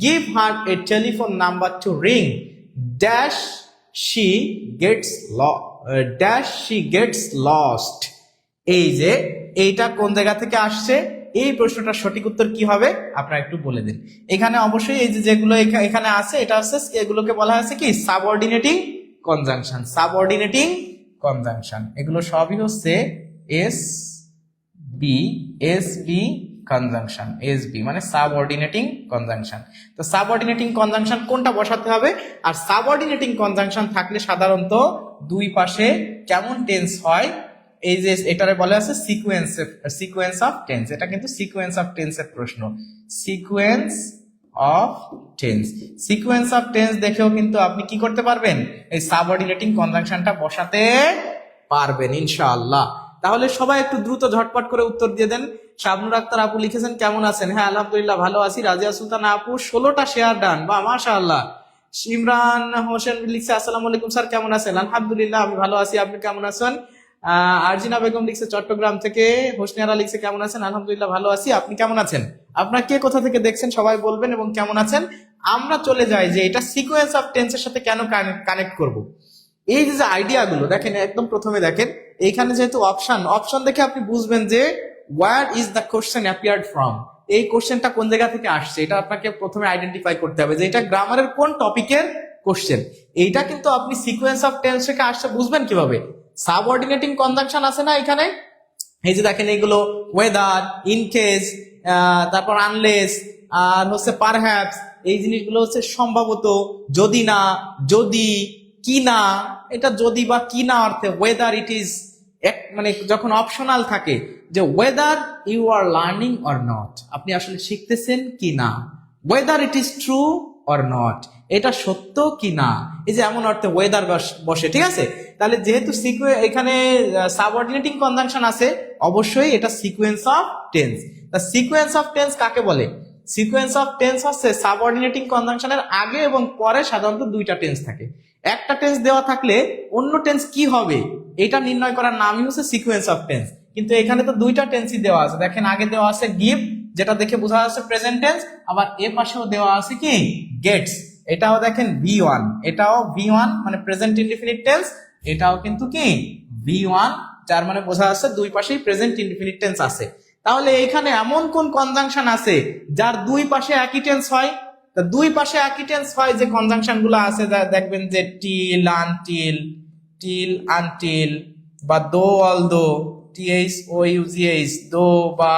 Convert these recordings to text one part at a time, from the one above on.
give her a telephone number to ring dash she gets lost. এই যে এইটা কোন জায়গা থেকে আসছে, এই প্রশ্নটার সঠিক উত্তর কি হবে আপনারা একটু বলে দিন। এখানে অবশ্যই এই যে যেগুলো এখানে আছে এটা হচ্ছে এগুলোকে বলা হয়েছে কি সাবঅর্ডিনেটিং কনজাংশন। এগুলো সবই হচ্ছে S B conjunction, S B মানে সাবঅর্ডিনেটিং কনজাংশন। তো সাবঅর্ডিনেটিং কনজাংশন কোনটা বসাতে হবে, আর সাবঅর্ডিনেটিং কনজাংশন থাকলে সাধারণত দুই পাশে কেমন টেন্স হয়, এই যে এটারে বলা আছে সিকোয়েন্স অফ টেন্স। এটা কিন্তু সিকোয়েন্স অফ টেন্সের প্রশ্ন, সিকোয়েন্স অফ টেন্স দেখেও কিন্তু আপনি কি করতে পারবেন, এই সাবঅর্ডিনেটিং কনজাংশনটা বসাতে পারবেন ইনশাআল্লাহ। তাহলে সবাই একটু দ্রুত ঝটপট করে উত্তর দিয়ে দেন। শাবনুর আক্তার আপু লিখেছেন কেমন আছেন, হ্যাঁ আলহামদুলিল্লাহ ভালো আছি। রাজিয়া সুলতানা আপু 16টা শেয়ার ডান, বা মাশাআল্লাহ। ইমরান হোসেন লিখছে আসসালামু আলাইকুম স্যার কেমন আছেন, আলহামদুলিল্লাহ আমি ভালো আছি, আপনি কেমন আছেন। আরজিনা বেগম লিখছে চট্টগ্রাম থেকে। হোসনিয়ারা লিখছে কেমন আছেন, আলহামদুলিল্লাহ ভালো আছি, আপনি কেমন আছেন। আপনারা কে কোথা থেকে দেখছেন সবাই বলবেন এবং কেমন আছেন। আমরা চলে যাই যে এটা সিকোয়েন্স অফ টেন্সের সাথে কেন কানেক্ট করব। এই যে আইডিয়াগুলো দেখেন, একদম প্রথমে দেখেন এইখানে যেহেতু অপশন দেখে আপনি বুঝবেন যে where is the question appeared from, এই কোশ্চেনটা কোন জায়গা থেকে আসছে এটা আপনাকে প্রথমে আইডেন্টিফাই করতে হবে যে এটা গ্রামারের কোন টপিকের কোশ্চেন। এইটা কিন্তু আপনি সিকোয়েন্স অফ টেন্স থেকে আসছে বুঝবেন কিভাবে, সাবঅর্ডিনেটিং কনজাংশন আছে না এখানে, এই যে দেখেন এগুলো ওয়েদার, ইন কেস, তারপর আনলেস, আর হচ্ছে পারহ্যাপস, এই জিনিসগুলো হচ্ছে সম্ভবত, যদি না, যদি, কি না, এটা যদি বা কি না অর্থে ওয়েদার ইট ইজ মানে যখন অপশনাল থাকে যে whether you are learning or not, আপনি আসলে শিখতেছেন কি না, whether it is true or not, এটা সত্য কি না, এই যে এমন অর্থে ওয়েদার বসে, ঠিক আছে। তাহলে যেহেতু এখানে সাবঅর্ডিনেটিং কনজাংশন আছে, অবশ্যই এটা সিকোয়েন্স অফ টেন্স। তা সিকোয়েন্স অফ টেন্স কাকে বলে, সিকোয়েন্স অফ টেন্স হচ্ছে সাবঅর্ডিনেটিং কনজাংশনের আগে এবং পরে সাধারণত দুইটা টেন্স থাকে। একটা টেন্স দেওয়া থাকলে অন্য টেন্স কি হবে এটা নির্ণয় করার নামই হচ্ছে সিকোয়েন্স অফ টেন্স। কিন্তু এখানে তো দুইটা টেন্সই দেওয়া আছে, দেখেন আগে দেওয়া আছে গিভ, যেটা দেখে বোঝা যাচ্ছে প্রেজেন্ট টেন্স, আবার এ পাশেও দেওয়া আছে কি গেটস, এটাও দেখেন V1, এটাও V1 মানে প্রেজেন্ট ইনডিফিনিট টেন্স, এটাও কিন্তু কি V1, যার মানে বোঝা যাচ্ছে দুই পাশেই প্রেজেন্ট ইনডিফিনিট টেন্স আছে। তাহলে এখানে এমন কোন কনজাংশন আছে যার দুই পাশে একই টেন্স হয়, তা দুই পাশে একই টেন্স হয় যে কনজাংশন গুলো আছে, দেখবেন যে টিল আনটিল, বা দো অলদো, THOUGH, দো বা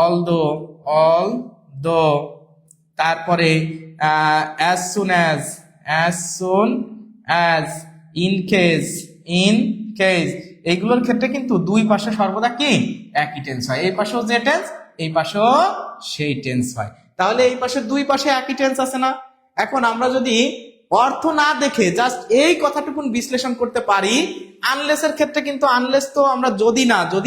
অলদো, তারপরে as soon as, in case, এইগুলোর ক্ষেত্রে কিন্তু দুই পাশে সর্বদা কি একই টেন্স হয়, এই পাশেও যে টেন্স এই পাশেও সেই টেন্স হয়। তাহলে এই পাশে দুই পাশে একই টেন্স আছে না। এখন আমরা যদি অর্থ না দেখে জাস্ট এই কথাটুকুন বিশ্লেষণ করতে পারি, আনলেসের ক্ষেত্রে কিন্তু আনলেস তো আমরা যদি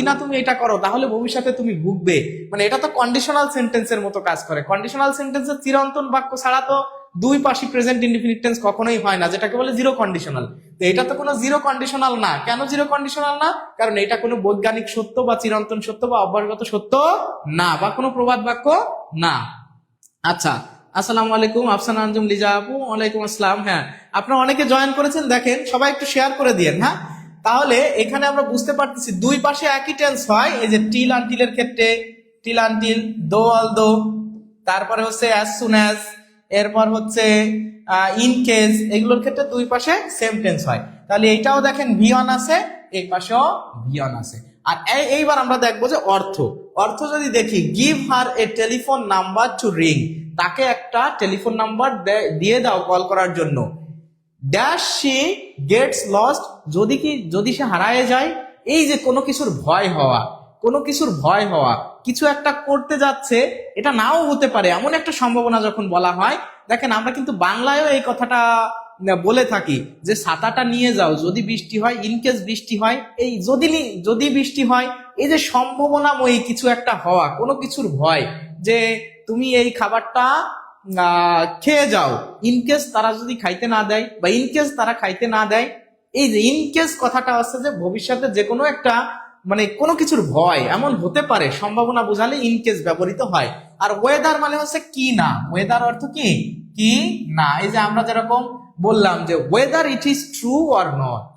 না তুমি এটা করো তাহলে ভবিষ্যতে তুমি ভুগবে, মানে এটা তো কন্ডিশনাল সেন্টেন্সের মতো কাজ করে। কন্ডিশনাল সেন্টেন্সের চিরন্তন বাক্য ছাড়া তো দুই পাশে প্রেজেন্ট ইনডিফিনিট টেন্স কখনোই হয় না, যেটাকে বলে জিরো কন্ডিশনাল। তো এটা তো কোনো জিরো কন্ডিশনাল না। কেন জিরো কন্ডিশনাল না? কারণ এটা কোনো বৈজ্ঞানিক সত্য বা চিরন্তন সত্য বা অভ্যাসগত সত্য না, বা কোনো প্রবাদ বাক্য না। আচ্ছা, আসসালামু আলাইকুম আফসানা আঞ্জুম লিজা আপু। ওয়ালাইকুম আসসালাম। হ্যাঁ, আপনারা অনেকে জয়েন করেছেন, দেখেন সবাই একটু শেয়ার করে দিয়েন। হ্যাঁ, তাহলে এখানে আমরা বুঝতে পারতেছি দুই পাশে একই টেন্স হয়। এই যে টিল আনটিলের ক্ষেত্রে টিল আনটিল, দো অলদো, তারপরে হচ্ছে অ্যাজ সুন অ্যাজ, এরপর হচ্ছে ইন কেস, এগুলোর ক্ষেত্রে দুই পাশে সেম টেন্স হয়। তাহলে এইটাও দেখেন V1 আছে, এই পাশেও V1 আছে। আর এইবার আমরা দেখবো যে অর্থ যদি দেখি, give her a telephone number to ring, তাকে একটা টেলিফোন নাম্বার দিয়ে দাও কল করার জন্য। ড্যাশ শি গেটস লস্ট, যদি সে হারায় যায়। এই যে কোনো কিছুর ভয় হওয়া, কিছু একটা করতে যাচ্ছে, এটা নাও হতে পারে, এমন একটা সম্ভাবনা যখন বলা হয়, দেখেন আমরা কিন্তু বাংলায়ও এই কথাটা বলে থাকি যে ছাতাটা নিয়ে যাও যদি বৃষ্টি হয়, ইনকেস বৃষ্টি হয়, এই যদি বৃষ্টি হয়, এই যে সম্ভাবনাময়ী কিছু একটা হওয়া, কোনো কিছুর ভয়, যে তুমি এই খাবারটা খেয়ে যাও, ইনকেস তারা যদি খাইতে না দেয়, বা ইনকেস তারা খাইতে না দেয়। এই যে ইনকেস কথাটা হচ্ছে যে ভবিষ্যতে যে কোনো একটা মানে কোনো কিছুর ভয় এমন হতে পারে সম্ভাবনা বোঝালে ইন কেস ব্যবহৃত হয়। আর ওয়েদার মানে হচ্ছে কি না, ওয়েদার অর্থ কি, কি না। এই যে আমরা যেরকম বললাম যে weather it is true or not,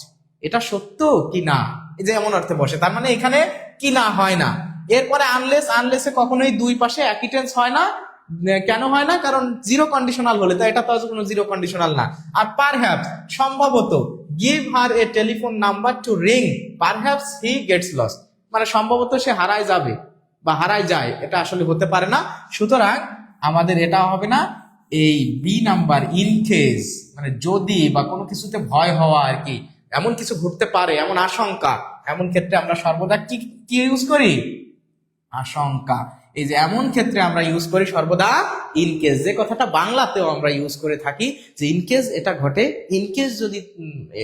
এটা সত্য কি না, এই যে এমন অর্থে বসে, তার মানে এখানে কি না হয় না। এরপরে আনলেস, আনলেসে কখনোই দুই পাশে একই টেন্স হয় না। কেন হয় না? কারণ জিরো কন্ডিশনাল হলে, তো এটা তো কোনো জিরো কন্ডিশনাল না। আর পারহ্যাপস সম্ভবত, give her a telephone number to ring perhaps he gets lost, মানে সম্ভবত সে হারায় যাবে বা হারায় যায়, এটা আসলে হতে পারে না। সুতরাং আমাদের এটা হবে না। এই বি নাম্বার, ইন কেস মানে যদি বা কোনো কিছুতে ভয় হওয়া আর কি, এমন কিছু ঘটতে পারে, এমন আশঙ্কা, এমন ক্ষেত্রে আমরা সর্বদা কি কি ইউজ করি? আশঙ্কা। এই যে এমন ক্ষেত্রে আমরা ইউজ করি সর্বদা ইন কেস, যে কথাটা বাংলাতেও আমরা ইউজ করে থাকি যে ইন কেস এটা ঘটে, ইন কেস যদি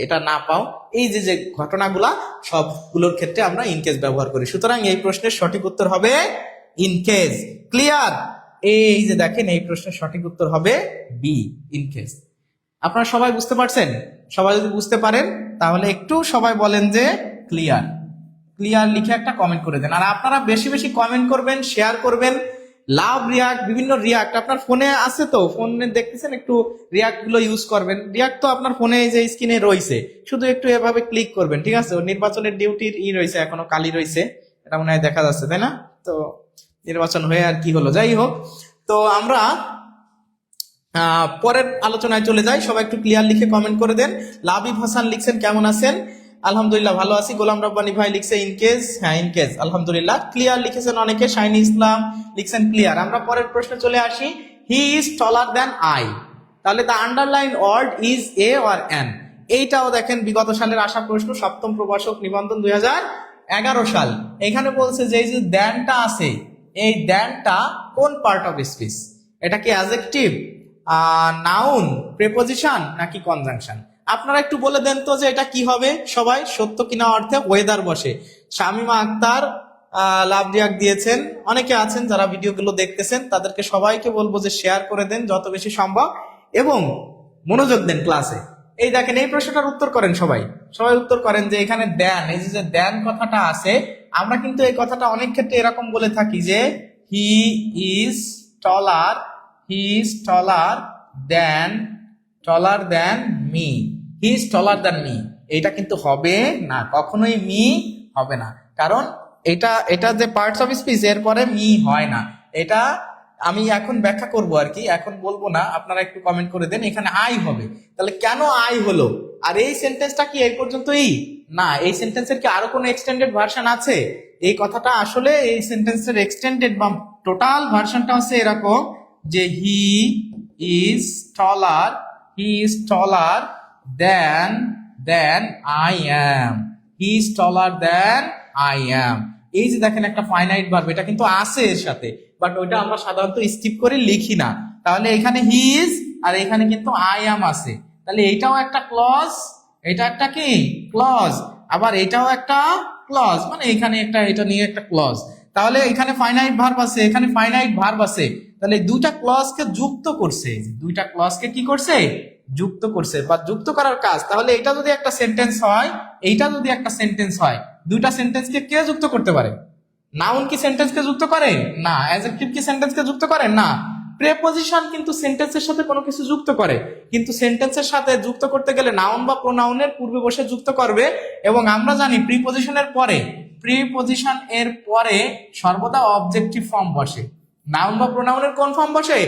এটা না পাও, এই যে যে ঘটনাগুলা সবগুলোর ক্ষেত্রে আমরা ইন কেস ব্যবহার করি। সুতরাং এই প্রশ্নের সঠিক উত্তর হবে ইন কেস। ক্লিয়ার? এই যে দেখেন, এই প্রশ্নের সঠিক উত্তর হবে বি, ইন কেস। আপনারা সবাই বুঝতে পারছেন? সবাই যদি বুঝতে পারেন তাহলে একটু সবাই বলেন যে ক্লিয়ার। ক্লিয়ার লিখে একটা কমেন্ট করে দেন। আর আপনারা বেশি বেশি কমেন্ট করবেন, শেয়ার করবেন। লাভ রিয়াক্ট, বিভিন্ন রিয়াক্ট আপনার ফোনে আছে, তো ফোনে দেখতেছেন, একটু রিয়াক্ট গুলো ইউজ করবেন। রিয়াক্ট তো আপনার ফোনে এই যে স্ক্রিনে রয়েছে, শুধু একটু এভাবে ক্লিক করবেন, ঠিক আছে? নির্বাচনের ডিউটির রয়েছে, এখনো কালি রয়েছে, এটা মনে হয় দেখা যাচ্ছে, তাই না? তো নির্বাচন হয়ে আর কি হলো, যাই হোক। তো আমরা পরের আলোচনায় চলে যাই। সবাই একটু ক্লিয়ার লিখে কমেন্ট করে দেন। লাবিব হাসান লিখছেন কেমন আছেন? আলহামদুলিল্লাহ ভালো আছি। গোলাম রব্বানী ভাই লিখছে ইন কেস, হ্যাঁ ইন কেস, আলহামদুলিল্লাহ। ক্লিয়ার লিখেছেন অনেকে। শাইনি ইসলাম লিখছেন ক্লিয়ার। আমরা পরের প্রশ্নে চলে আসি। He is taller than I, তাহলে the underline word is a or an. এইটাও দেখেন বিগত সালের আসা প্রশ্ন, সপ্তম প্রভাষক নিবন্ধন 2011 সাল। এখানে বলছে যে এই যে দ্যানটা আছে, এই দ্যানটা কোন পার্ট অফ স্পিচ? এটা কি অ্যাডজেক্টিভ, নাউন, প্রিপজিশন নাকি কনজাংশন? আপনারা একটু বলে দেন তো যে এটা কি হবে সবাই, সত্য কিনা অর্থে ওয়েদার বসে। শামিমা আক্তার লাভ রিয়াক্ট দিয়েছেন। অনেকে আছেন যারা ভিডিওগুলো দেখতেছেন, তাদেরকে সবাইকে বলবো যে শেয়ার করে দেন যত বেশি সম্ভব এবং মনোযোগ দেন ক্লাসে। এই দেখেন, এই প্রশ্নটার উত্তর করেন সবাই। সবাই উত্তর করেন যে এখানে দেন, এই যে দেন কথাটা আছে, আমরা কিন্তু এই কথাটা অনেক ক্ষেত্রে এরকম বলে থাকি যে he is trawler, he is taller than me, he is taller than me. এটা কিন্তু হবে না, কখনোই মি হবে না, কারণ এটা যে পার্টস অফ স্পিচ, এরপরে মি হয় না। এটা আমি এখন ব্যাখ্যা করব আর কি, এখন বলবো না, আপনারা একটু কমেন্ট করে দেন। এখানে আই হবে, তাহলে কেন আই হলো? আর এই সেন্টেন্সটা কি এই পর্যন্তই না? এই সেন্টেন্সের কি আরো কোনো এক্সটেন্ডেড ভার্সন আছে? এই কথাটা আসলে এই সেন্টেন্সের এক্সটেন্ডেড বা টোটাল ভার্সনটা হচ্ছে এরকম যে he is taller than I am, he is taller than I am. এই যে দেখেন একটা ফাইনাইট ভার্ব, এটা কিন্তু আছে এর সাথে, বাট ওইটা আমরা সাধারণত স্কিপ করে লিখি না। তাহলে এখানে হি ইজ আর এখানে কিন্তু আই অ্যাম আছে, তাহলে এইটাও একটা ক্লজ, এটা একটা কি ক্লজ, আবার এটাও একটা ক্লজ, মানে এখানে একটা, এটা নিয়ে একটা ক্লজ। তাহলে এখানে ফাইনাইট ভার্ব আছে, এখানে ফাইনাইট ভার্ব আছে, তাহলে দুইটা ক্লজকে যুক্ত করছে, দুইটা ক্লজকে কি করছে? যুক্ত করছে বা যুক্ত করার কাজ। তাহলে এটা যদি একটা সেন্টেন্স হয়, এইটা যদি একটা সেন্টেন্স হয়, দুইটা সেন্টেন্সকে কে যুক্ত করতে পারে? নাউন কি সেন্টেন্সকে যুক্ত করে? না। অ্যাডজেক্টিভ কি সেন্টেন্সকে যুক্ত করে? না। প্রিপজিশন কিন্তু সেন্টেন্সের সাথে কোনো কিছু যুক্ত করে, কিন্তু সেন্টেন্সের সাথে যুক্ত করতে গেলে নাউন বা প্রোনাউনের পূর্বে বসে যুক্ত করবে। এবং আমরা জানি প্রিপজিশন এর পরে সর্বদা অবজেক্টিভ ফর্ম বসে। নাউন বা প্রোনাউনের কোন ফর্ম বসে?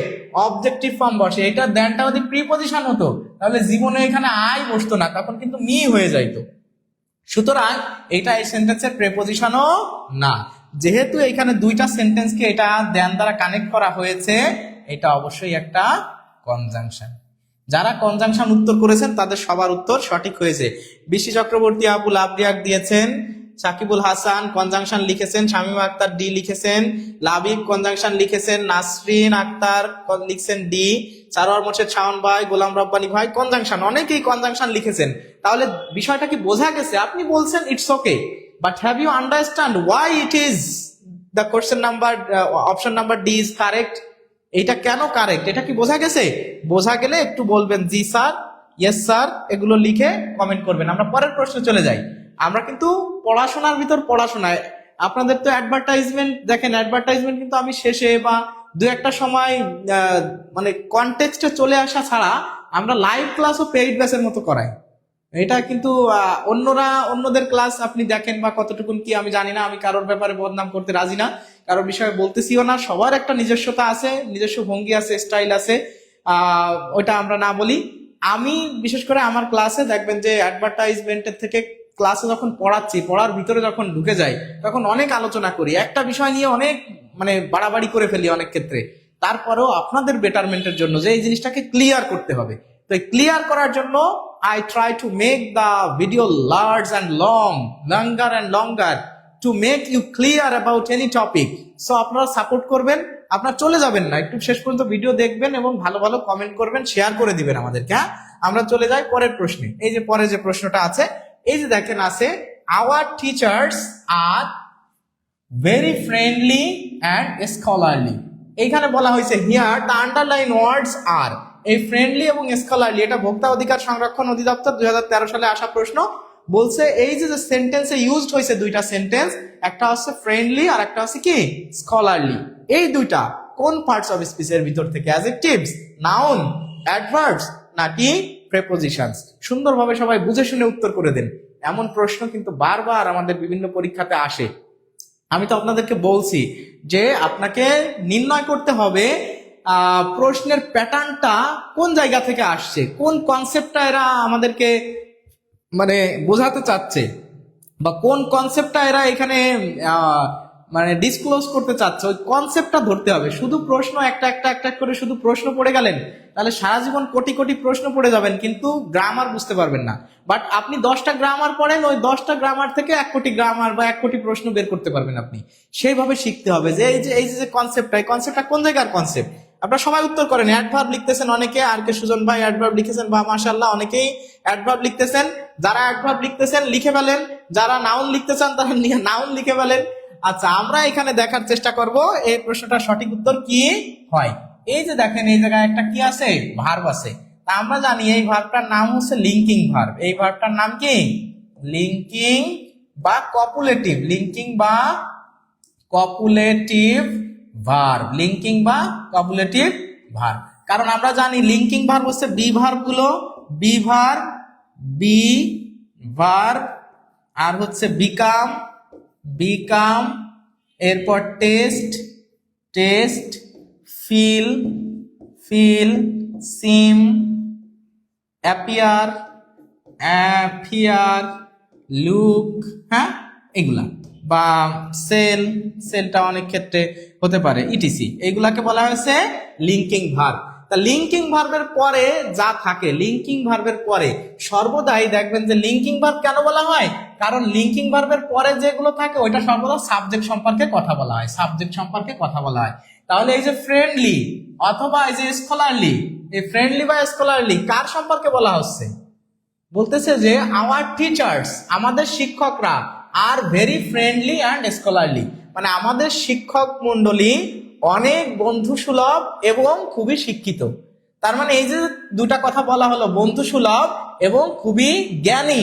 অবজেক্টিভ ফর্ম বসে। এটা দ্যানটা যদি প্রিপজিশন হতো তাহলে জীবনে এখানে আই বসতো না, তখন কিন্তু মি হয়ে যাইতো। সুতরাং এটা এই সেন্টেন্সের প্রিপজিশনও না। যেহেতু এখানে দুইটা সেন্টেন্সকে এটা দেন দ্বারা কানেক্ট করা হয়েছে, এটা অবশ্যই একটা কনজাংশন। যারা কনজাংশন উত্তর করেছেন তাদের সবার উত্তর সঠিক হয়েছে। বিশি চক্রবর্তী আপু লাভ রিয়াক্ট দিয়েছেন, সাকিবুল হাসান কনজাংশন লিখেছেন, শামিমা আক্তার ডি লিখেছেন, লাবিব কনজাংশন লিখেছেন, নাসরিন আক্তার লিখছেন ডি, সারোয়ার মোর্শেদ শাওন ভাই, গোলাম রব্বানী ভাই কনজাংশন, অনেকেই কনজাংশন লিখেছেন। তাহলে বিষয়টা কি বোঝা গেছে? আপনি বলছেন it's okay, but have you understand why it is the question number option number D is correct? এটা কেন কারেক্ট, এটা কি বোঝা গেছে? বোঝা গেলে একটু বলবেন জি স্যার, ইয়েস স্যার, এগুলো লিখে কমেন্ট করবেন। আমরা পরের প্রশ্নে চলে যাই। আমরা কিন্তু পড়াশোনার ভিতর পড়াশোনায়। আপনাদের তো অ্যাডভার্টাইজমেন্ট দেখেন, অ্যাডভার্টাইজমেন্ট কিন্তু আমি শেষে বা দু একটা সময় মানে কনটেক্সটে চলে আসা ছাড়া আমরা লাইভ ক্লাসও পেইড ব্যাচের মতো করাই। এটা কিন্তু অন্যদের ক্লাস আপনি দেখেন বা কতটুকুন কি আমি জানি না, আমি কারোর ব্যাপারে বদনাম করতে রাজি না, কারোর বিষয়ে বলতেছিও না। সবার একটা নিজস্বতা আছে, নিজস্ব ভঙ্গি আছে, স্টাইল আছে, ওইটা আমরা না বলি। আমি বিশেষ করে আমার ক্লাসে দেখবেন যে অ্যাডভার্টাইজমেন্টের থেকে ক্লাসে যখন পড়াচ্ছি, পড়ার ভিতরে যখন ঢুকে যাই, তখন অনেক আলোচনা করি, একটা বিষয় নিয়ে অনেক মানে বাড়াবাড়ি করে ফেলি অনেক ক্ষেত্রে। তারপরেও আপনাদের বেটারমেন্টের জন্য যে এই জিনিসটাকে ক্লিয়ার করতে হবে, তো ক্লিয়ার করার জন্য I try to make the video large and longer and longer to make you clear about any topic. So আপনারা সাপোর্ট করবেন, আপনারা চলে যাবেন না, একটু শেষ পর্যন্ত ভিডিও দেখবেন এবং ভালো ভালো কমেন্ট করবেন, শেয়ার করে দিবেন আমাদেরকে। হ্যাঁ, আমরা চলে যাই পরের প্রশ্নে। এই যে পরে যে প্রশ্নটা আছে, এই যে দেখেন আছে, our teachers are very friendly and scholarly. এইখানে বলা হয়েছে here the underline words are, এই ফ্রেন্ডলি এবং স্কলারলি, এটা ভোক্তা অধিকার সংরক্ষণ অধিদপ্তর 2013 সালে আসা প্রশ্ন। বলছে এই যে সেন্টেন্সে ইউজড হয়েছে দুইটা সেন্টেন্স, একটা হচ্ছে ফ্রেন্ডলি আর একটা হচ্ছে কি স্কলারলি, এই দুইটা কোন পার্টস অফ স্পিচের ভিতর থেকে? অ্যাডজেক্টিভস, নাউন, অ্যাডভার্বস নাকি প্রেপোজিশনস? সুন্দরভাবে সবাই বুঝে শুনে উত্তর করে দেন। এমন প্রশ্ন কিন্তু বারবার আমাদের বিভিন্ন পরীক্ষাতে আসে। আমি তো আপনাদেরকে বলছি যে আপনাকে নির্ণয় করতে হবে প্রশ্নের প্যাটার্নটা কোন জায়গা থেকে আসছে, কোন কনসেপ্টটা এরা আমাদেরকে মানে বোঝাতে চাচ্ছে, বা কোন কনসেপ্টটা এরা এখানে মানে ডিসক্লোজ করতে চাচ্ছে, ওই কনসেপ্টটা ধরতে হবে। শুধু প্রশ্ন একটা একটা একটা করে শুধু প্রশ্ন পড়ে গেলেন, তাহলে সারা জীবন কোটি কোটি প্রশ্ন পড়ে যাবেন, কিন্তু গ্রামার বুঝতে পারবেন না। বাট আপনি 10টা গ্রামার পড়েন, ওই 10টা গ্রামার থেকে 1 কোটি গ্রামার বা 1 কোটি প্রশ্ন বের করতে পারবেন আপনি। সেইভাবে শিখতে হবে যে এই যে কনসেপ্টটা, এই কনসেপ্টটা কোন জায়গার কনসেপ্ট। আপনারা সবাই উত্তর করেন, অ্যাডভার্ব লিখতেছেন অনেকে, আর কে সুজন ভাই অ্যাডভার্ব লিখেছেন, বা মাশাআল্লাহ অনেকেই অ্যাডভার্ব লিখতেছেন। যারা অ্যাডভার্ব লিখতেছেন লিখে ফেলেন, যারা নাউন লিখতে চান তারা নাউন লিখে ফেলেন। আচ্ছা, আমরা এখানে দেখার চেষ্টা করব এই প্রশ্নটার সঠিক উত্তর কি হয়। এই যে দেখেন এই জায়গায় একটা কি আছে, ভার্ব আছে। তা আমরা জানি এই ভার্বটার নাম হচ্ছে লিঙ্কিং ভার্ব। এই ভার্বটার নাম কি? লিঙ্কিং বা কপুলেটিভ, লিঙ্কিং বা কপুলেটিভ ভার্ব, লিঙ্কিং বা কপুলেটিভ ভার্ব। কারণ আমরা জানি লিঙ্কিং ভার্ব হচ্ছে বি ভার্ব গুলো, বি ভার্ব, বি ভার্ব, আর হচ্ছে বিকাম, বিকাম, এরপর টেস্ট, টেস্ট, ফিল, ফিল, সিম, অ্যাপিয়ার, অ্যাপিয়ার, লুক, হ্যাঁ এগুলা, বা সেল, সেলটা অনেক ক্ষেত্রে হতে পারে, ইটিসি। এইগুলাকে বলা হয়েছে লিঙ্কিং ভার্ব। তা লিঙ্কিং ভার্বের পরে যা থাকে, লিঙ্কিং ভার্বের পরে সর্বদাই দেখবেন যে লিঙ্কিং ভার্ব কেন বলা হয়, কারণ লিঙ্কিং ভার্বের পরে যেগুলো থাকে ওইটা সর্বদা সাবজেক্ট সম্পর্কে কথা বলা হয়, সাবজেক্ট সম্পর্কে কথা বলা হয়। তাহলে এই যে ফ্রেন্ডলি অথবা এই যে স্কলারলি, এই ফ্রেন্ডলি বা স্কলারলি কার সম্পর্কে বলা হচ্ছে? বলতেছে যে আওয়ার টিচার্স, আমাদের শিক্ষকরা, are very friendly and scholarly, মানে আমাদের শিক্ষক মন্ডলী অনেক বন্ধু সুলভ এবং খুবই শিক্ষিত। তার মানে এই যে দুটা কথা বলা হলো, বন্ধু সুলভ এবং খুবই জ্ঞানী,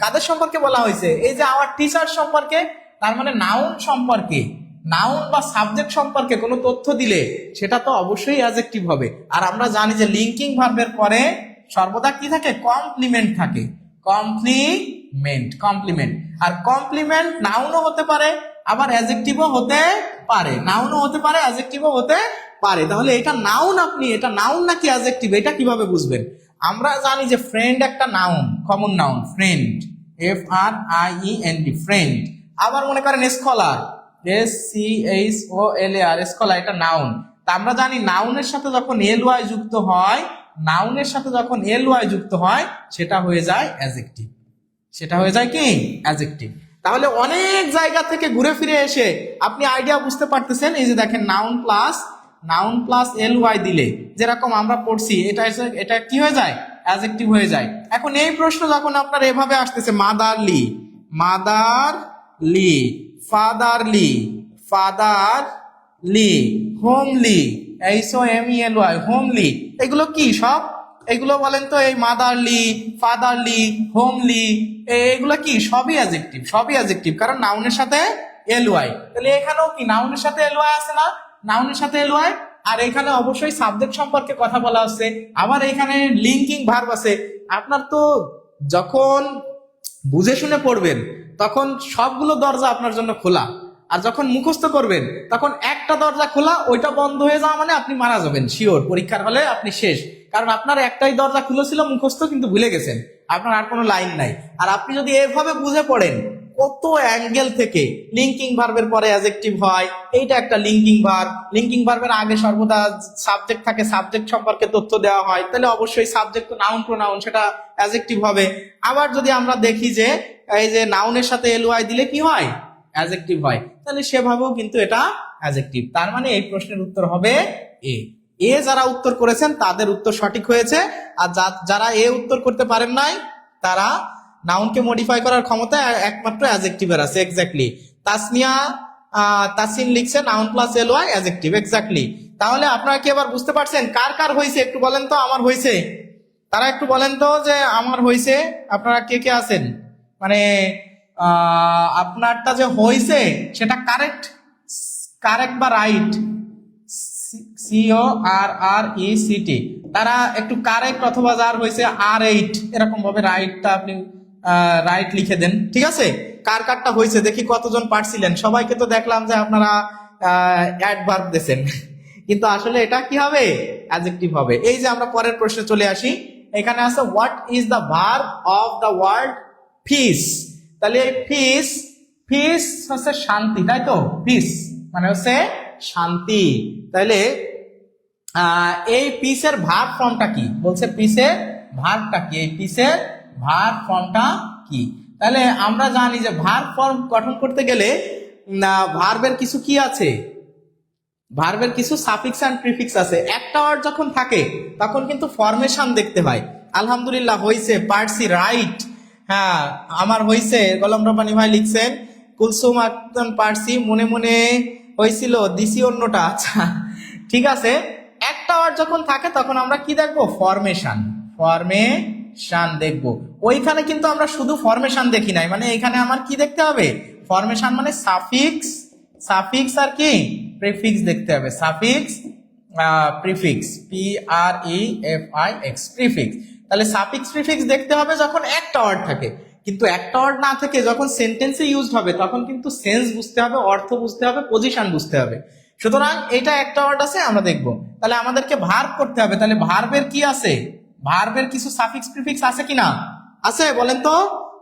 কাদের সম্পর্কে বলা হয়েছে? এই যে আওয়ার টিচার সম্পর্কে। তার মানে নাউন সম্পর্কে, নাউন বা সাবজেক্ট সম্পর্কে কোনো তথ্য দিলে সেটা তো অবশ্যই অ্যাডজেক্টিভ হবে। আর আমরা জানি যে লিঙ্কিং ভার্বের পরে সর্বদা কি থাকে? কমপ্লিমেন্ট থাকে, কমপ্লিমেন্ট, কমপ্লিমেন্ট। আর কমপ্লিমেন্ট নাউনও হতে পারে, আবার অ্যাডজেক্টিভও হতে পারে, নাউনও হতে পারে, অ্যাডজেক্টিভও হতে পারে। তাহলে এটা নাউন, আপনি এটা নাউন নাকি অ্যাডজেক্টিভ এটা কিভাবে বুঝবেন? আমরা জানি যে ফ্রেন্ড একটা noun, common noun, friend, FRIEND, friend. আবার মনে করেন স্কলার, SCHOLAR, স্কলার, এটা নাউন। তা আমরা জানি নাউনের সাথে যখন LY যুক্ত হয়, নাউনের সাথে যখন LY যুক্ত হয় সেটা হয়ে যায় অ্যাডজেক্টিভ, সেটা হয়ে যায় কি? অ্যাডজেক্টিভ। তাহলে অনেক জায়গা থেকে ঘুরে ফিরে এসে আপনি আইডিয়া বুঝতে পারতেছেন। এই যে দেখেন নাউন প্লাস LY দিলে যেরকম আমরা পড়ছি, এটা কি হয়ে যায়? অ্যাডজেক্টিভ হয়ে যায়। এখন এই প্রশ্ন যখন আপনার এভাবে আসতেছে, motherly, motherly, fatherly, fatherly, homely, HOMELY, homely, এগুলো কি? সব এগুলো বলেন তো, এই মাদারলি, ফাদারলি, হোমলি, এগুলো কি সবই অ্যাডজেক্টিভ, সবই অ্যাডজেক্টিভ, কারণ নাউনের সাথে এলওয়াই। তাহলে এখানেও কি নাউনের সাথে এলওয়াই আছে না, নাউনের সাথে এলওয়াই, আর এখানে অবশ্যই সাবজেক্ট সম্পর্কে কথা বলা হচ্ছে, আবার এখানে লিঙ্কিং ভার্ব আছে। আপনার তো যখন বুঝে শুনে পড়বেন তখন সবগুলো দরজা আপনার জন্য খোলা, আর যখন মুখস্থ করবেন তখন একটা দরজা খোলা, ওইটা বন্ধ হয়ে যাওয়া মানে আপনি মারা যাবেন শিওর, পরীক্ষার হলে আপনি শেষ। কারণ আপনার একটাই দরজা খুলেছিল মুখস্থ, কিন্তু ভুলে গেছেন, আপনার আর কোনো লাইন নাই। আর আপনি যদি এভাবে বুঝে পড়েন কত অ্যাঙ্গেল থেকে লিঙ্কিং ভার্বের পরে অ্যাডজেক্টিভ হয়, এইটা একটা লিঙ্কিং ভার্ব, লিঙ্কিং ভার্বের আগে সর্বদা সাবজেক্ট থাকে, সাবজেক্ট সম্পর্কে তথ্য দেওয়া হয়, তাহলে অবশ্যই সাবজেক্ট তো নাউন প্রোনাউন, সেটা অ্যাডজেক্টিভ হবে। আবার যদি আমরা দেখি যে এই যে নাউনের সাথে এলওয়াই দিলে কি হয়, অ্যাডজেক্টিভ হয়, তাহলে সেভাবেও কিন্তু এটা অ্যাডজেক্টিভ। তার মানে এই প্রশ্নের উত্তর হবে এ। এ যারা উত্তর করেছেন তাদের উত্তর সঠিক হয়েছে, আর যারা এ উত্তর করতে পারেন নাই তারা নাউনকে মডিফাই করার ক্ষমতা একমাত্র অ্যাডজেক্টিভের আছে। এক্স্যাক্টলি তাসনিয়া তাসিন লিখছে noun plus LY adjective, exactly. তাহলে আপনারা কি এবার বুঝতে পারছেন কার কার হয়েছে? একটু বলেন তো আমার হয়েছে, তারা একটু বলেন তো যে আমার হয়েছে। আপনারা কে কে আছেন, মানে আপনারটা যে হয়েছে সেটা কারেক্ট, কারেক্ট বা রাইট, CORRECT, তারা একটু কারেক্ট, অথবা যার হয়েছে R8 এরকম ভাবে রাইটটা আপনি রাইট লিখে দেন, ঠিক আছে? কার কারটা হয়েছে দেখি কতজন পারছিলেন। সবাইকে তো দেখলাম যে আপনারা অ্যাডভার্ব দিয়েছেন, কিন্তু আসলে এটা কি হবে, অ্যাডজেক্টিভ হবে। এই যে আমরা পরের প্রশ্নে চলে আসি, এখানে আছে what is the verb of the word piece. তাহলে এই পিস, পিস হচ্ছে শান্তি, তাই তো? পিস মানে হচ্ছে শান্তি। তাহলে এই পিসের ভার্ব ফর্মটা কি বলছে, পিসের ভার্বটা কি, এই পিসের ভার্ব ফর্মটা কি? তাহলে আমরা জানি যে ভার্ব ফর্ম গঠন করতে গেলে ভার্বের কিছু কি আছে, ভার্বের কিছু সাফিক্স এন্ড প্রিফিক্স আছে। একটা ওয়ার্ড যখন থাকে তখন কিন্তু ফরমেশন দেখতে হয়। আলহামদুলিল্লাহ হইছে, পারছি, রাইট। হ্যাঁ আমার হইছে, গোলাম রব্বানী ভাই লিখছেন কুলসুম আক্তার পারছি, মনে মনে হয়েছিল দিছি অন্যটা। আচ্ছা ঠিক আছে, একটা ওয়ার্ড যখন থাকে তখন আমরা কি দেখবো, ফরমেশন, ফরমেশন দেখবো। ওইখানে কিন্তু আমরা শুধু ফরমেশন দেখি নাই, মানে এখানে আমার কি দেখতে হবে, ফরমেশন মানে সাফিক্স, সাফিক্স আর কি প্রিফিক্স দেখতে হবে, সাফিক্স প্রিফিক্স, PREFIX, প্রিফিক্স। তাহলে সাফিক্স প্রিফিক্স দেখতে হবে যখন একটা ওয়ার্ড থাকে, কিন্তু একটা ওয়ার্ড না থেকে যখন সেন্টেন্সে ইউজ হবে তখন কিন্তু সেন্স বুঝতে হবে, অর্থ বুঝতে হবে, পজিশন বুঝতে হবে। সুতরাং এটা একটা ওয়ার্ড আছে, আমরা দেখবো। তাহলে আমাদেরকে ভার্ব করতে হবে, তাহলে ভার্বের কি আছে, ভার্বের কিছু সাফিক্স প্রিফিক্স আছে কিনা, আছে বলেন তো?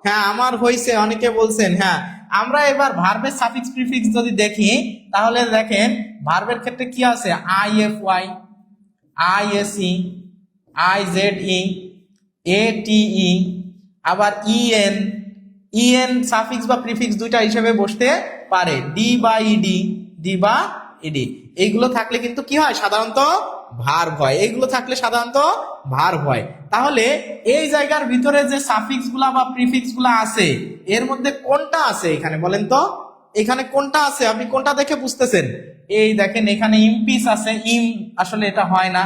হ্যাঁ আমার হয়েছে, অনেকে বলছেন। হ্যাঁ আমরা এবার ভার্বের সাফিক্স প্রিফিক্স যদি দেখি তাহলে দেখেন ভার্বের ক্ষেত্রে কি আছে, IFY, ISE, IZE, ATE, আবার EN সাফিক্স বা প্রিফিক্স দুইটা হিসেবে বসতে পারে, D বা ED, D বা ED। এইগুলো থাকলে কিন্তু কি হয়, সাধারণত ভার্ব হয়, এইগুলো থাকলে সাধারণত ভার্ব হয়। তাহলে এই জায়গার ভিতরে যে সাফিক্স গুলা বা প্রিফিক্স গুলা আছে এর মধ্যে কোনটা আছে এখানে বলেন তো, এখানে কোনটা আছে, আপনি কোনটা দেখে বুঝতেছেন? এই দেখেন এখানে ইমপিস আছে, আসলে এটা হয় না।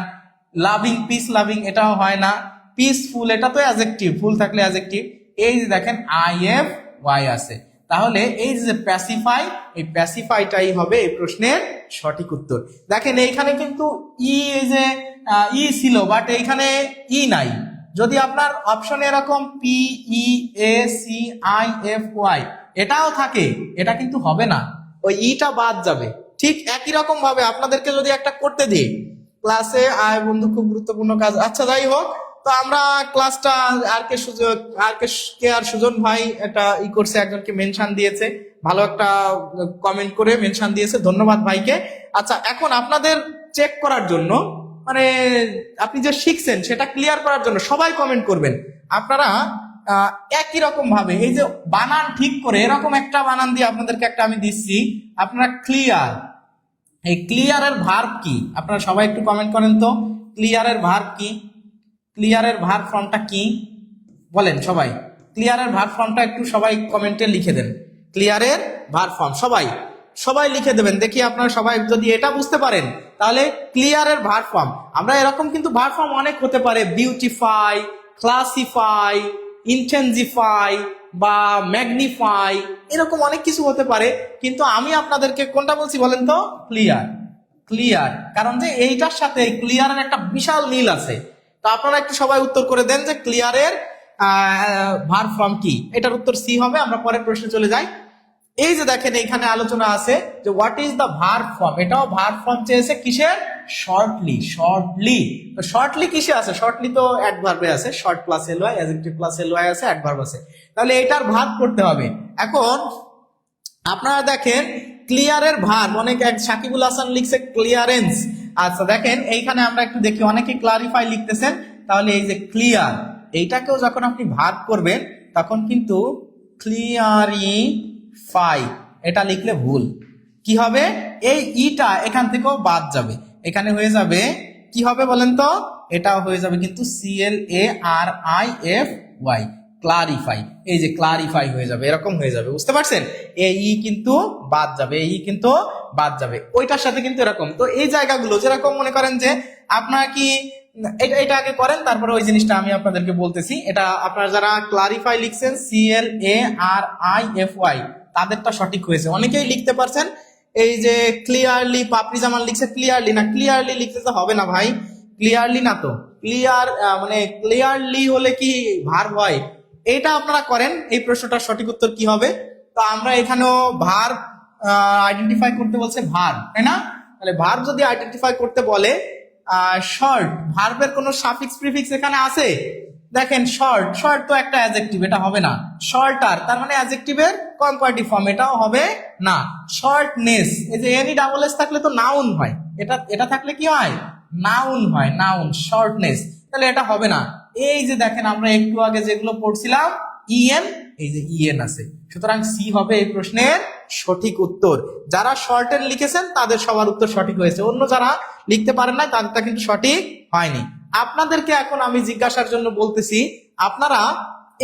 লাভিং, পিস লাভিং, এটাও হয় না। পিসফুল, এটা তো অ্যাডজেক্টিভ, ফুল থাকলে অ্যাডজেক্টিভ। এই যে দেখেন IFY আছে, তাহলে এই যে প্যাসিফাই, এই প্যাসিফাইটাই হবে এই প্রশ্নের সঠিক উত্তর। দেখেন এইখানে কিন্তু এই যে ছিল, বাট এইখানে নাই। যদি আপনার অপশনে এরকম PEACIFY এটাও থাকে, এটা কিন্তু হবে না, ওই ইটা বাদ যাবে। ঠিক একই রকম ভাবে আপনাদেরকে যদি একটা করতে দিই ক্লাসে, আয় বন্ধু খুব গুরুত্বপূর্ণ কাজ, আচ্ছা যাই হোক, তো আমরা ক্লাসটা আর সুজন ভাই এটা করছে, একজনকে মেনশন দিয়েছে, ভালো একটা কমেন্ট করে মেনশন দিয়েছে, ধন্যবাদ ভাইকে। আচ্ছা এখন আপনাদের চেক করার জন্য, মানে আপনি যে শিখছেন সেটা ক্লিয়ার করার জন্য সবাই কমেন্ট করবেন। আপনারা একই রকম ভাবে এই যে বানান ঠিক করে এরকম একটা বানান দিয়ে আপনাদেরকে একটা আমি দিচ্ছি, আপনারা ক্লিয়ার, এই ক্লিয়ারের ভার্ব কি, আপনারা সবাই একটু কমেন্ট করেন তো, ক্লিয়ারের ভার্ব কি, ক্লিয়ারের ভার্ব ফর্মটা কি বলেন সবাই, ক্লিয়ারের ভার্ব ফর্মটা একটু সবাই কমেন্টে লিখে দেন, ক্লিয়ারের ভার্ব ফর্ম সবাই সবাই লিখে দেবেন, দেখি আপনারা সবাই যদি এটা বুঝতে পারেন তাহলে ক্লিয়ারের ভার্ব ফর্ম, আমরা এরকম কিন্তু ভার্ব ফর্ম অনেক হতে পারে, বিউটিফাই, ক্লাসিফাই, ইন্টেন্সিফাই বা ম্যাগনিফাই, এরকম অনেক কিছু হতে পারে, কিন্তু আমি আপনাদেরকে কোনটা বলছি বলেন তো? ক্লিয়ার। ক্লিয়ার, কারণ যে এইটার সাথে ক্লিয়ারের একটা বিশাল মিল আছে। তো আপনারা একটু সবাই উত্তর করে দেন যে ক্লিয়ারের ভার্ব ফর্ম কি। এটার উত্তর সি হবে। আমরা পরের প্রশ্নে চলে যাই। এই যে দেখেন এখানে আলোচনা আছে যে what is the verb form, এটাও ভার্ব ফর্ম চেয়েছে কিসের? শর্টলি। শর্টলি, তো শর্টলি কিসে আছে? শর্টলি তো অ্যাডভার্বে আছে, short plus LY, adjective plus LY আছে, অ্যাডভার্ব আছে, তাহলে এটার ভার্ব করতে হবে। এখন আপনারা দেখেন ক্লিয়ারের ভার্ব, অনেক সাকিবুল হাসান লিখছে ক্লিয়ারেন্স। আচ্ছা দেখেন এইখানে আমরা একটু দেখি, অনেকে ক্লারিফাই লিখতেছেন, তাহলে এই যে ক্লিয়ার, এইটাকেও যখন আপনি ভার্ব করবেন তখন কিন্তু ক্লিয়ারিফাই এটা লিখলে ভুল। কি হবে? এই ইটা এখান থেকেও বাদ যাবে, এখানে হয়ে যাবে কি হবে বলেন তো? এটা হয়ে যাবে কিন্তু CLARIFY, ক্লারিফাই। এই যে ক্লারিফাই হয়ে যাবে, এরকম হয়ে যাবে, বুঝতে পারছেন? এই কিন্তু বাদ যাবে, এই কিন্তু বাদ যাবে, ওইটার সাথে কিন্তু এরকম। তো এই জায়গাগুলো যেরকম মনে করেন যে আপনারা কি এটা আগে করেন, তারপরে ওই জিনিসটা আমি আপনাদেরকে বলতেছি। এটা আপনারা যারা ক্লারিফাই লিখছেন CLARIFY তাদেরটা সঠিক হয়েছে, অনেকেই লিখতে পারছেন। এই যে ক্লিয়ারলি, পাপড়ি জামান লিখছে ক্লিয়ারলি, না ক্লিয়ারলি লিখতে তো হবে না ভাই, ক্লিয়ারলি না তো, ক্লিয়ার মানে ক্লিয়ারলি হলে কি ভার্ব হয়? এটা আপনারা করেন। এই প্রশ্নটার সঠিক উত্তর কি হবে? তো আমরা এখানেও ভার্ব আইডেন্টিফাই করতে বলছে, ভার্ব, তাই না? তাহলে ভার্ব যদি আইডেন্টিফাই করতে বলে, শর্ট, ভার্বের কোনো সাফিক্স প্রিফিক্স এখানে আছে? দেখেন শর্ট, শর্ট তো একটা অ্যাডজেক্টিভ, এটা হবে না। শর্টার তার মানে অ্যাডজেক্টিভের কম্পারেটিভ ফর্ম, এটাও হবে না। শর্টনেস, এই যে এনি ডাবল এস থাকলে তো নাউন হয়, এটা থাকলে কি হয়? নাউন হয়, নাউন। শর্টনেস, তাহলে এটা হবে না। এই যে দেখেন আমরা একটু আগে যেগুলো পড়ছিলাম ইএন, এই যে ইএন আছে, সুতরাং সি হবে এই প্রশ্নের সঠিক উত্তর। যারা শর্টেন লিখেছেন তাদের সবার উত্তর সঠিক হয়েছে, অন্য যারা লিখতে পারেন না তাদেরটা কিন্তু সঠিক হয়নি। আপনাদেরকে এখন আমি জিজ্ঞাসার জন্য বলতেছি, আপনারা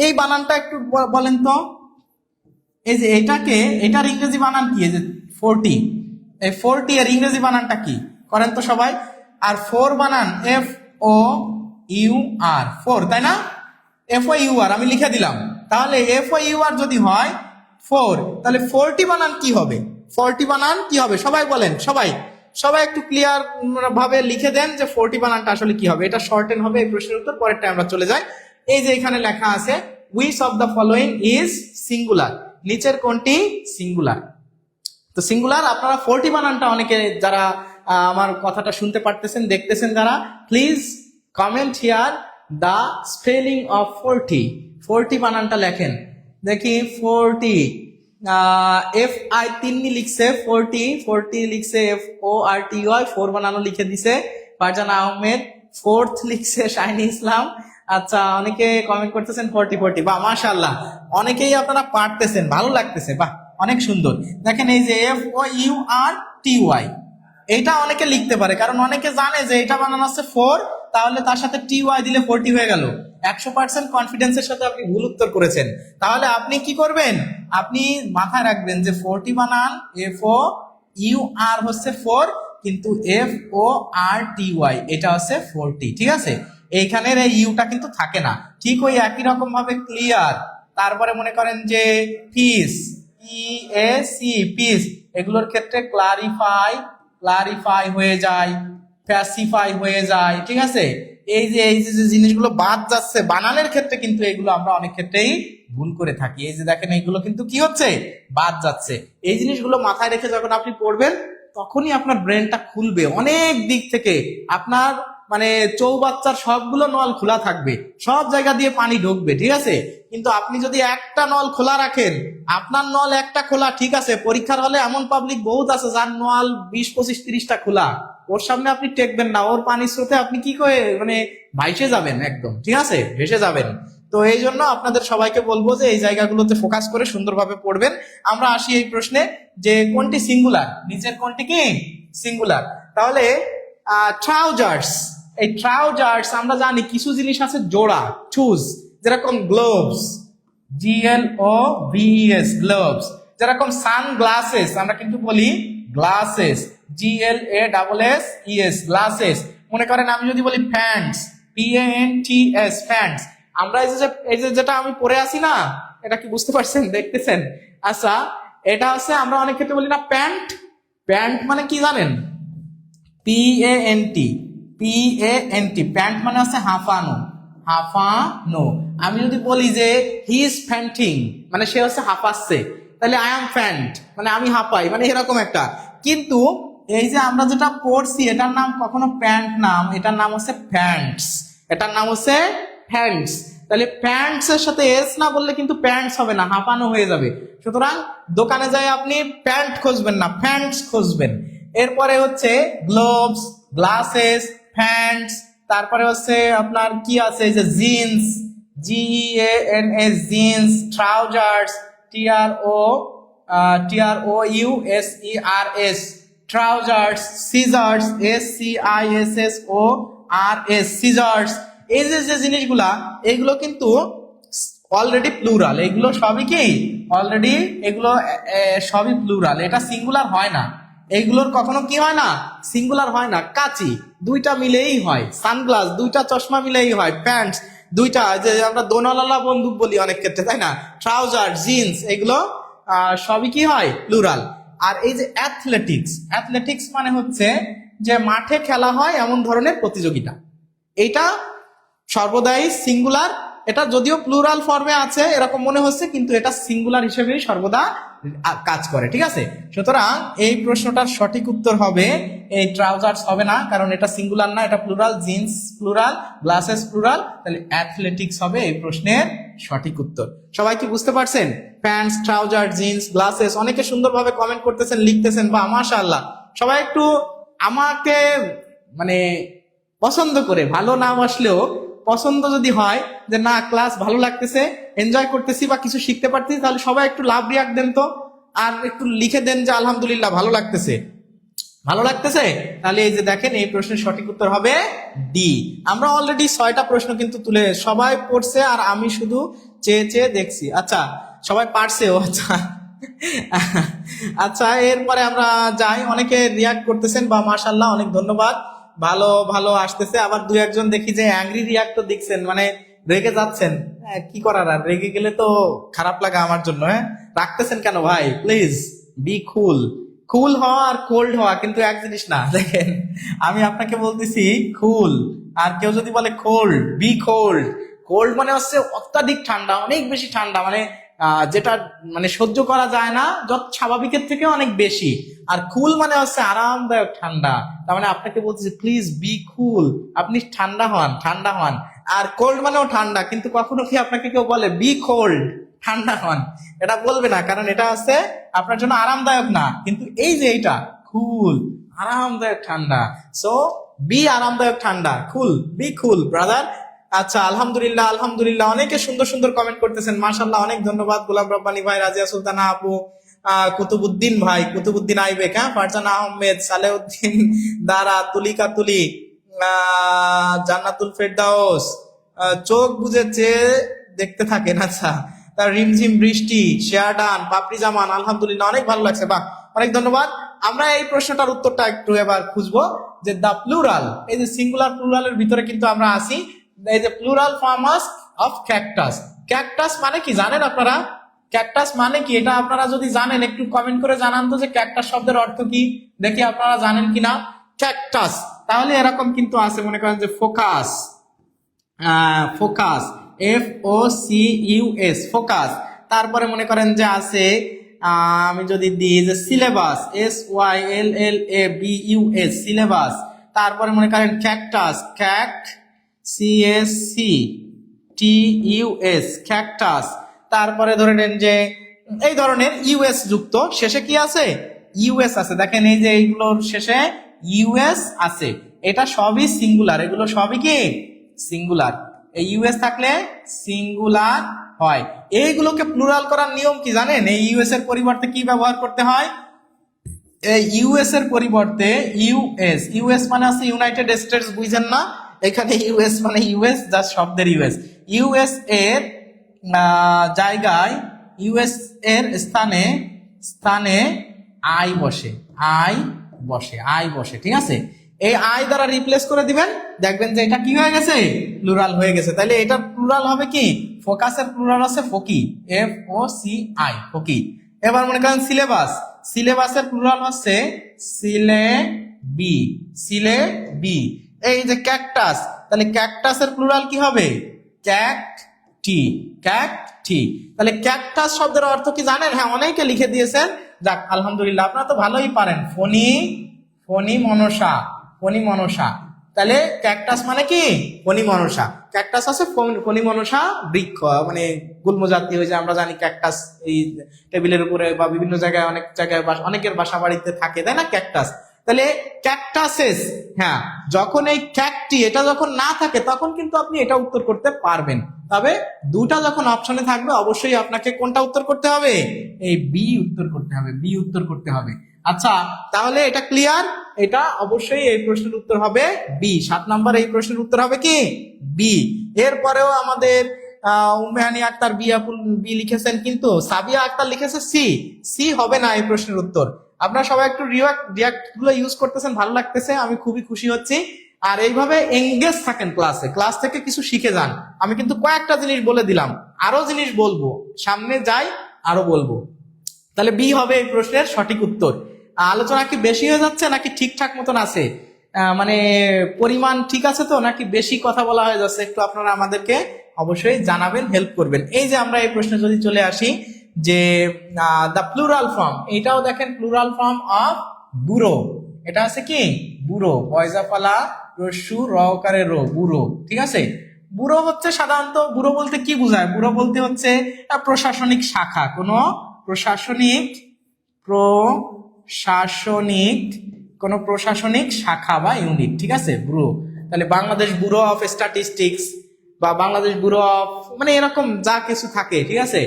এই বানানটা একটু বলেন তো। এই যে এটার ইংরেজি বানান কি? এই যে 40, এই 40 এর ইংরেজি বানানটা কি করেন তো সবাই? আর 4 বানান FOUR, 4, তাই না? FOUR আমি লিখে দিলাম। তাহলে FOUR যদি হয় 4, তাহলে 40 বানান কি হবে? 40 বানান কি হবে সবাই বলেন, সবাই সবাই একটু ক্লিয়ার ভাবে লিখে দেন যে 40 বানানটা আসলে কি হবে। এটা শর্টেন হবে এই প্রশ্নের উত্তর। পরেরটা আমরা চলে যাই। এই যে এখানে লেখা আছে which of the following is singular, নিচের কোনটি সিঙ্গুলার? তো সিঙ্গুলার আপনারা 40 বানানটা অনেকে যারা আমার কথাটা শুনতে পারতেছেন, দেখতেছেন যারা, please comment here the spelling of 40 বানানটা লেখেন দেখি। 40 FI তিন্নি লিখছে, 40 লিখছে FORTY, 4 বানানো লিখে দিছে ফারজানা আহমেদ। 4th লিখছে শাহিনী ইসলাম। আচ্ছা, অনেকে কমেন্ট করতেছেন 40 বা মাশাআল্লাহ, অনেকেই আপনারা পারতেছেন, ভালো লাগতেছে, বাহ অনেক সুন্দর। দেখেন এই যে FOURTY, এইটা অনেকে লিখতে পারে, কারণ অনেকে জানে যে এটা বানানো আছে 4, তাহলে তার সাথে TY দিলে 40 হয়ে গেল। 100% কনফিডেন্সের সাথে আপনি ভুল উত্তর করেছেন। তাহলে আপনি কি করবেন? আপনি মাথায় রাখবেন যে 40 বানান FOUR হচ্ছে 4, কিন্তু FORTY এটা হচ্ছে 40, ঠিক আছে? এইখানের এই ইউটা কিন্তু থাকে না। ঠিক ওই একই রকম ভাবে ক্লিয়ার, তারপরে মনে করেন যে পিস, PAC, পিস, এগুলোর ক্ষেত্রে ক্লারিফাই হয়ে যায়, প্যাসিফাই হয়ে যায়, ঠিক আছে? এই যে জিনিসগুলো বাদ যাচ্ছে বানানের ক্ষেত্রে, কিন্তু এগুলো আমরা অনেক ক্ষেত্রেই ভুল করে থাকি। এই যে দেখেন এইগুলো কিন্তু কি হচ্ছে? বাদ যাচ্ছে। এই জিনিসগুলো মাথায় রেখে যখন আপনি পড়বেন তখনই আপনার ব্রেনটা খুলবে অনেক দিক থেকে। আপনার মানে চৌবাচ্চার সবগুলো নল খোলা থাকবে, সব জায়গা দিয়ে পানি ঢুকবে, ঠিক আছে? কিন্তু আপনি যদি একটা নল খোলা রাখেন, আপনার নল একটা খোলা, ঠিক আছে, পরীক্ষার হলে এমন পাবলিক বহুত আছে যার নল 20, 25, 30টা খোলা, ওর সামনে আপনি টেকবেন না, ওর পানির স্রোতে আপনি কি করে মানে ভাইসে যাবেন একদম, ঠিক আছে, ভেসে যাবেন। তো এই জন্য আপনাদের সবাইকে বলবো যে এই জায়গাগুলোতে ফোকাস করে সুন্দরভাবে পড়বেন। আমরা আসি এই প্রশ্নে যে কোনটি সিঙ্গুলার, নিচের কোনটি কি সিঙ্গুলার? তাহলে ট্রাউজার্স, এই ট্রাউজার্স আমরা জানি কিছু জিনিস আছে জোড়া, চুজ, যেরকম গ্লোভস, GLOVES, গ্লোভস, যেরকম সানগ্লাসেস আমরা কিন্তু বলি গ্লাসেস, GLASSES গ্লাসেস। মনে করেন আমি যদি বলি প্যান্টস, PANTS প্যান্টস, আমরা এই যে যেটা আমি পরে আছি না, এটা কি বুঝতে পারছেন, দেখতেছেন? আচ্ছা, এটা হচ্ছে আমরা অনেক ক্ষেত্রে বলি না প্যান্ট, প্যান্ট মানে কি জানেন? PANT প্যান্ট মানে হচ্ছে হাঁফানো, হাঁফানো। আমি যদি বলি যে হি ইজ ফ্যান্টিং মানে সে হচ্ছে হাঁপাচ্ছে, তাহলে আই এম ফ্যান্ট মানে আমি হাঁপাই, মানে এরকম একটা। কিন্তু এই যে আমরা যেটা পড়ছি এটার নাম কখনো প্যান্ট নাম, এটার নাম হচ্ছে প্যান্টস, এটার নাম হচ্ছে প্যান্টস। তাহলে প্যান্টস এর সাথে এস না বললে কিন্তু প্যান্টস হবে না, হাঁপানো হয়ে যাবে। সুতরাং দোকানে যাই আপনি প্যান্ট খুঁজবেন না, প্যান্টস খুঁজবেন। এরপরে হচ্ছে গ্লোভস, গ্লাসেস, প্যান্টস, তারপরে হচ্ছে আপনার কি আছে যে jeans, GEANS jeans, trousers, TROUSERS trousers, scissors, SCISSORS scissors. এই যে জিনিসগুলা, এগুলো কিন্তু অলরেডি প্লুরাল, এগুলো সবই কি অলরেডি, এগুলো সবই প্লুরাল, এটা সিঙ্গুলার হয় না। এইগুলোর কখনো কি হয় না, সিঙ্গুলার হয় না। কাঁচি দুইটা মিলেই হয়, সানগ্লাস দুইটা চশমা মিলেই হয়, প্যান্টস দুইটা, যে আমরা দোনালালা বন্দুক বলি অনেক ক্ষেত্রে, তাই না? ট্রাউজার, জিন্স, এগুলো সবই কি হয়, প্লুরাল। আর এই যে অ্যাথলেটিক্স, অ্যাথলেটিক্স মানে হচ্ছে যে মাঠে খেলা হয় এমন ধরনের প্রতিযোগিতা, এইটা সর্বদাই সিঙ্গুলার। এটা যদিও প্লুরাল ফর্মে আছে এরকম মনে হচ্ছে, কিন্তু এটা সিঙ্গুলার হিসেবেই সর্বদা কাজ করে, ঠিক আছে? সুতরাং এই প্রশ্নটার সঠিক উত্তর হবে এই ট্রাউজার্স হবে না, কারণ এটা সিঙ্গুলার না, এটা plural. Jeans plural, glasses plural, তাহলে অ্যাথলেটিক্স হবে এই প্রশ্নের সঠিক উত্তর। সবাই কি বুঝতে পারছেন? Pants, trouser, jeans, glasses. অনেকে সুন্দরভাবে কমেন্ট করতেছেন, লিখতেছেন, বা মাশাআল্লাহ। সবাই একটু আমাকে মানে পছন্দ করে, ভালো না আসলেও পছন্দ যদি হয় যে না ক্লাস ভালো লাগতেছে, এনজয় করতেছি বা কিছু শিখতে পারতেছি, তাহলে সবাই একটু লাভ রিয়াক্ট দেন তো, আর একটু লিখে দেন যে আলহামদুলিল্লাহ ভালো লাগতেছে, ভালো লাগতেছে। তাহলে এই যে দেখেন এই প্রশ্নের সঠিক উত্তর হবে ডি। আমরা অলরেডি 6টা প্রশ্ন কিন্তু তুলে সবাই পড়ছে, আর আমি শুধু চেয়ে চেয়ে দেখছি। আচ্ছা, সবাই পারছেও। আচ্ছা আচ্ছা, এরপরে আমরা যাই। অনেকে রিয়াক্ট করতেছেন, বা মাশাআল্লাহ অনেক ধন্যবাদ, ভালো ভালো আসতেছে। আবার দুই একজন দেখি যে অ্যাংরি রিয়াক্ট তো দেখছেন, মানে রেগে যাচ্ছেন। কি করার, আর রেগে গেলে তো খারাপ লাগা আমার জন্য। রাখতেছেন কেন ভাই? প্লিজ বি কুল। কুল হওয়া আর কোল্ড হওয়া কিন্তু এক জিনিস না। দেখেন, আমি আপনাকে বলতেছি কুল, আর কেউ যদি বলে কোল্ড, বি কোল্ড। কোল্ড মানে হচ্ছে অত্যাধিক ঠান্ডা, অনেক বেশি ঠান্ডা, মানে যেটা মানে সহ্য করা যায় না, যত স্বাভাবিকের থেকে অনেক বেশি। আর কুল মানে হচ্ছে আরামদায়ক ঠান্ডা। তার মানে আপনাকে বলতেছি প্লিজ বি কুল, আপনি ঠান্ডা হন, ঠান্ডা হন। আর কোল্ড মানেও ঠান্ডা, কিন্তু কখনো কি আপনাকে কেউ বলে বি কোল্ড, ঠান্ডা হন? এটা বলবে না, কারণ এটা হচ্ছে আপনার জন্য আরামদায়ক না। কিন্তু এই যে এইটা কুল, আরামদায়ক ঠান্ডা, সো বি আরামদায়ক ঠান্ডা, কুল, বি কুল ব্রাদার। আচ্ছা, আলহামদুলিল্লাহ আলহামদুলিল্লাহ, অনেকে সুন্দর সুন্দর কমেন্ট করতেছেন, মাশাআল্লাহ অনেক ধন্যবাদ। গোলাম রব্বানী ভাই, রাজিয়া সুলতানা আপু, কুতুবুদ্দিন ভাই, কুতুবুদ্দিন আইবেক, ফারজানা আহমেদ, সালেউদ্দিন দারা, তুলিকা তুলি, জান্নাতুল ফেরদাউস, চোখ বুঝে চেয়ে দেখতে থাকেন। আচ্ছা, তার রিমঝিম বৃষ্টি, শেয়ারডান, পাপড়ি জামান, আলহামদুলিল্লাহ অনেক ভালো লাগছে, বাহ, অনেক ধন্যবাদ। আমরা এই প্রশ্নটার উত্তরটা একটু এবার খুঁজবো, যে দা প্লুরাল, এই যে সিঙ্গুলার প্লুরালের ভিতরে কিন্তু আমরা আসি। এই যে plural forms of cactus, cactus মানে কি জানেন আপনারা? ক্যাকটাস মানে কি, এটা আপনারা যদি জানেন একটু কমেন্ট করে জানান তো, যে ক্যাকটাস শব্দের অর্থ কি, দেখি আপনারা জানেন কিনা। ক্যাকটাস তাহলে এরকম কিন্তু আছে, মনে করেন যে ফোকাস, ফোকাস, FOCUS ফোকাস। তারপরে মনে করেন যে আছে, আমি যদি দিই যে সিলেবাস, SYLLABUS সিলেবাস। তারপরে মনে করেন ক্যাকটাস, CACTUS ক্যাকটাস। তারপরে ধরে নেন যে এই ধরনের ইউএস যুক্ত, শেষে কি আছে, ইউএস আছে। দেখেন এই যে এইগুলোর শেষে ইউএস আছে, এটা সবই সিঙ্গুলার, এগুলো সবই কি সিঙ্গুলার। এই ইউএস থাকলে সিঙ্গুলার হয়। এইগুলোকে প্লুরাল করার নিয়ম কি জানেন? এই ইউএস এর পরিবর্তে কি ব্যবহার করতে হয়? এই ইউএস এর পরিবর্তে ইউএস, ইউএস মানে আছে ইউনাইটেড স্টেটস, বুঝছেন না? এখানে ইউএস মানে ইউএস, জাস্ট শব্দের ইউএস। ইউএস এর জায়গায়, ইউএস এর স্থানে স্থানে আই বসে, আই বসে, আই বসে, ঠিক আছে। এই আই দ্বারা রিপ্লেস করে দিবেন, দেখবেন যে এটা কি হয়ে গেছে, প্লুরাল হয়ে গেছে। তাহলে এটা প্লুরাল হবে কি, ফোকাসের প্লুরাল আছে ফকি, এফ ও সি আই, ফকি। এবার মনে করেন সিলেবাস, সিলেবাসের প্লুরাল হচ্ছে সিলেবি, সিলেবি। এই যে ক্যাকটাস, তাহলে ক্যাকটাসের প্লুরাল কি হবে, ক্যাকটি, ক্যাকটি। তাহলে ক্যাকটাস শব্দের অর্থ কি জানেন? হ্যাঁ, অনেকে লিখে দিয়েছেন, যাক আলহামদুলিল্লাহ, আপনারা তো ভালোই পারেন। ফণি, ফণি মনসা, ফণি মনসা। তাহলে ক্যাকটাস মানে কি, ফণি মনসা। ক্যাকটাস আছে ফণি মনসা বৃক্ষ, মানে গুল্ম জাতীয়, যে আমরা জানি ক্যাকটাস এই টেবিলের উপরে বা বিভিন্ন জায়গায়, অনেক জায়গায় অনেকের বাসা বাড়িতে থাকে, তাই না, ক্যাকটাস। তাহলে ক্যাকটাসেস, হ্যাঁ, যখন এই ক্যাকটি এটা যখন না থাকে তখন কিন্তু আপনি এটা উত্তর করতে পারবেন। তবে দুটা যখন অপশনে থাকবে অবশ্যই আপনাকে কোনটা উত্তর করতে হবে, এই বি উত্তর করতে হবে, বি উত্তর করতে হবে। আচ্ছা, তাহলে এটা ক্লিয়ার, এটা অবশ্যই এই প্রশ্নের উত্তর হবে বি। 7 নম্বর এই প্রশ্নের উত্তর হবে কি, বি। এরপরেও আমাদের উম্মেহানি আক্তার বি লিখেছেন, কিন্তু সাবিয়া আক্তার লিখেছে সি। সি হবে না এই প্রশ্নের উত্তর। আপনারা সবাই একটু রিয়াক্ট গুলো ইউজ করতেছেন, ভালো লাগতেছে, আমি খুবই খুশি হচ্ছি। আর এইভাবে এঙ্গেজ থাকেন ক্লাসে, ক্লাস থেকে কিছু শিখে যান। আমি কিন্তু কয়েকটা জিনিস বলে দিলাম, আরো জিনিস বলবো, সামনে যাই আরো বলবো। তাহলে বি হবে এই প্রশ্নের সঠিক উত্তর। আলোচনা কি বেশি হয়ে যাচ্ছে নাকি ঠিকঠাক মতন আছে, মানে পরিমাণ ঠিক আছে তো, নাকি বেশি কথা বলা হয়ে যাচ্ছে, একটু আপনারা আমাদেরকে অবশ্যই জানাবেন, হেল্প করবেন। এই যে আমরা এই প্রশ্নে যদি চলে আসি, যে দ্য প্লুরাল ফর্ম, এটাও দেখেন প্লুরাল ফর্ম অফ বুড়ো, এটা আছে কি, বুড়ো, পয়জাপালা রস্যু রকারে রো, বুড়ো, ঠিক আছে। বুড়ো হচ্ছে সাধারণত, বুড়ো বলতে কি বোঝায়, বুড়ো বলতে হচ্ছে প্রশাসনিক শাখা, কোন প্রশাসনিক, প্রশাসনিক, কোন প্রশাসনিক শাখা বা ইউনিট, ঠিক আছে, ব্যুরো। তাহলে বাংলাদেশ ব্যুরো অফ স্ট্যাটিস্টিক্স বা বাংলাদেশ ব্যুরো অফ, মানে এরকম যা কিছু থাকে, ঠিক আছে।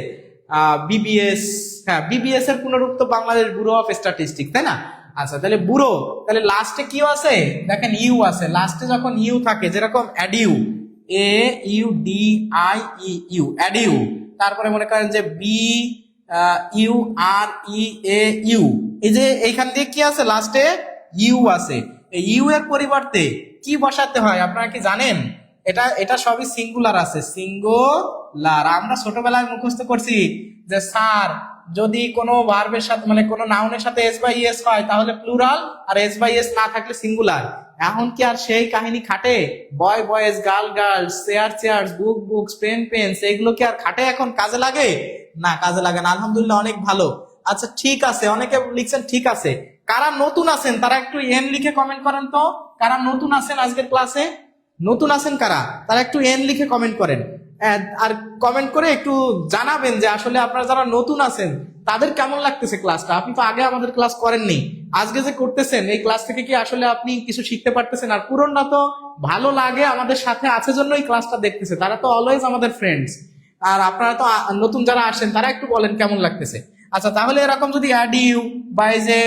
বিবিএস, হ্যাঁ, বিবিএস এর পুনরূপ তো বাংলাদেশ ব্যুরো অফ স্ট্যাটিস্টিক্স, তাই না। আচ্ছা, তাহলে ব্যুরো, তাহলে লাস্টে কি আছে, দেখেন ইউ আছে, লাস্টে যখন ইউ থাকে, যেরকম adieu, A U D I E U, adieu. তারপরে মনে করেন যে B U R E A U, এই যে এইখান দিয়ে কি আছে, লাস্টে ইউ আছে। এই ইউ এর পরিবর্তে কি বসাতে হয় আপনারা কি জানেন? এটা এটা সবই সিঙ্গুলার আছে, সিঙ্গুলার। আমরা ছোটবেলায় মুখস্থ করছি যে স্যার, যদি কোনো ভার্বের সাথে, মানে কোনো নাউনের সাথে এস বাই এস হয় তাহলে প্লুরাল, আর এস বাই এস না থাকলে সিঙ্গুলার। এখন কি আর সেই কাহিনী খাটে? Boy boys, girl girls, chair chairs, book books, pen pens, এগুলো কি আর খাটে এখন, কাজে লাগে না? কাজে লাগে না, আলহামদুলিল্লাহ, অনেক ভালো। আচ্ছা, ঠিক আছে, অনেকে লিখছেন ঠিক আছে। কারা নতুন আছেন তারা একটু এন লিখে কমেন্ট করেন তো, কারা নতুন আছেন আজকের ক্লাসে, নতুন আছেন কারা, তারা একটু এন লিখে কমেন্ট করেন। আর কমেন্ট করে একটু জানাবেন যে আসলে আপনারা যারা নতুন আছেন তাদের কেমন লাগতেছে ক্লাসটা। আপনি তো আগে আমাদের ক্লাস করেননি, আজকে যে করতেছেন এই ক্লাস থেকে কি আসলে আপনি কিছু শিখতে পারতেছেন? আর পুরনরা তো ভালো লাগে, আমাদের সাথে আছে জন্য এই ক্লাসটা দেখতেছে, তারা তো অলওয়েজ আমাদের ফ্রেন্ডস। আর আপনারা তো নতুন যারা আসেন তারা একটু বলেন কেমন লাগতেছে। আচ্ছা, তাহলে এরকম যদি অ্যাড ইউ বা এই যে